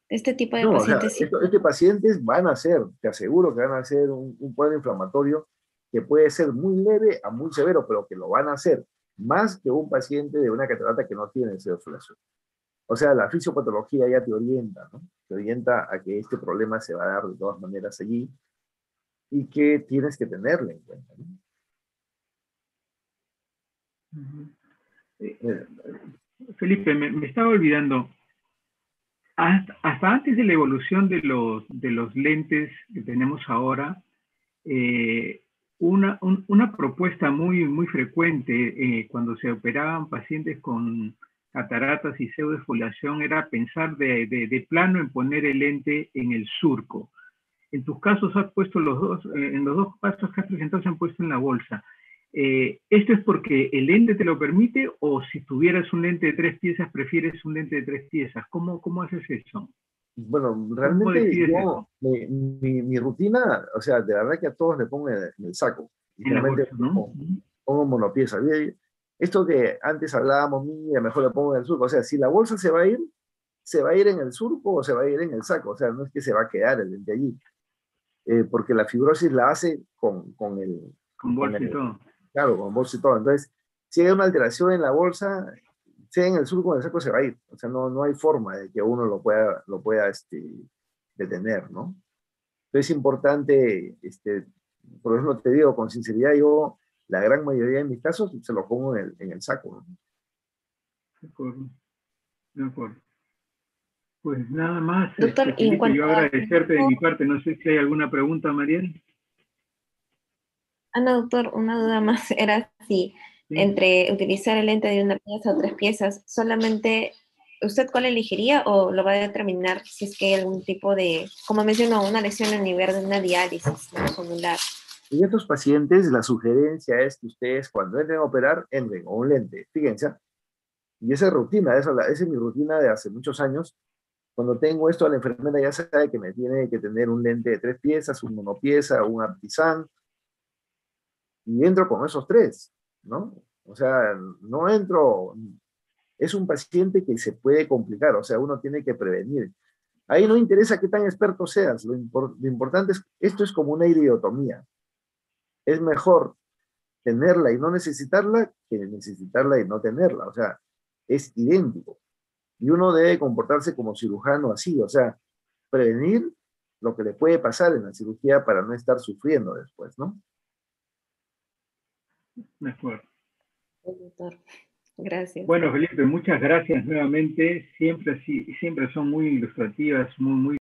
este tipo de
No, o sea,
pacientes sí.
estos pacientes van a ser, te aseguro que van a ser un cuadro inflamatorio que puede ser muy leve a muy severo, pero que lo van a hacer más que un paciente de una catarata que no tiene eosfolación. O sea, la fisiopatología ya te orienta, ¿no? Te orienta a que este problema se va a dar de todas maneras allí y que tienes que tenerlo en cuenta, ¿no? Eh,
Felipe, me estaba olvidando. Hasta antes de la evolución de los lentes que tenemos ahora, una propuesta muy frecuente cuando se operaban pacientes con cataratas y pseudoesfoliación era pensar de plano en poner el lente en el surco. En tus casos has puesto en los dos casos que has presentado se han puesto en la bolsa. ¿Esto es porque el lente te lo permite o si tuvieras un lente de 3 piezas prefieres un lente de 3 piezas? ¿Cómo haces eso?
bueno,
¿Cómo
realmente
decides
yo,
eso?
mi rutina, o sea, de verdad que a todos le pongo en el saco. Y
En la
generalmente
bolsa, ¿no?
pongo monopieza. Esto que antes hablábamos, mira, mejor le pongo en el surco. O sea, si la bolsa se va a ir en el surco o se va a ir en el saco. O sea, no es que se va a quedar el lente allí. Porque la fibrosis la hace
Con
con
bolsa y
el,
todo.
claro, con bolsa y todo. Entonces, si hay una alteración en la bolsa, sea en el surco o en el saco, se va a ir. O sea, no hay forma de que uno lo pueda detener, ¿no? Entonces es importante, por ejemplo, te digo, con sinceridad, yo, la gran mayoría de mis casos, se lo pongo en el saco, ¿no?
De acuerdo, de acuerdo. Pues nada más,
Doctor, y en
Felipe,
cuanto
yo
a
agradecerte de mi parte. No sé si hay alguna pregunta, Mariel.
no, doctor, una duda más era si
¿Sí?
entre utilizar el lente de una pieza o 3 piezas, solamente usted cuál elegiría o lo va a determinar si es que hay algún tipo de, como mencionó, una lesión a nivel de una diálisis no celular.
En estos pacientes, la sugerencia es que ustedes, cuando entren a operar, entren con un lente. Fíjense, y esa es rutina, esa es mi rutina de hace muchos años. Cuando tengo esto, la enfermera ya sabe que me tiene que tener un lente de 3 piezas, un monopieza, un artisán, y entro con esos tres, ¿no? O sea, no entro, es un paciente que se puede complicar, o sea, uno tiene que prevenir. Ahí no interesa qué tan experto seas, lo importante es, esto es como una iridotomía. Es mejor tenerla y no necesitarla que necesitarla y no tenerla. O sea, es idéntico. Y uno debe comportarse como cirujano así, o sea, prevenir lo que le puede pasar en la cirugía para no estar sufriendo después, ¿no?
De acuerdo.
Doctor. Gracias.
Bueno, Felipe, muchas gracias nuevamente. Siempre son muy ilustrativas, muy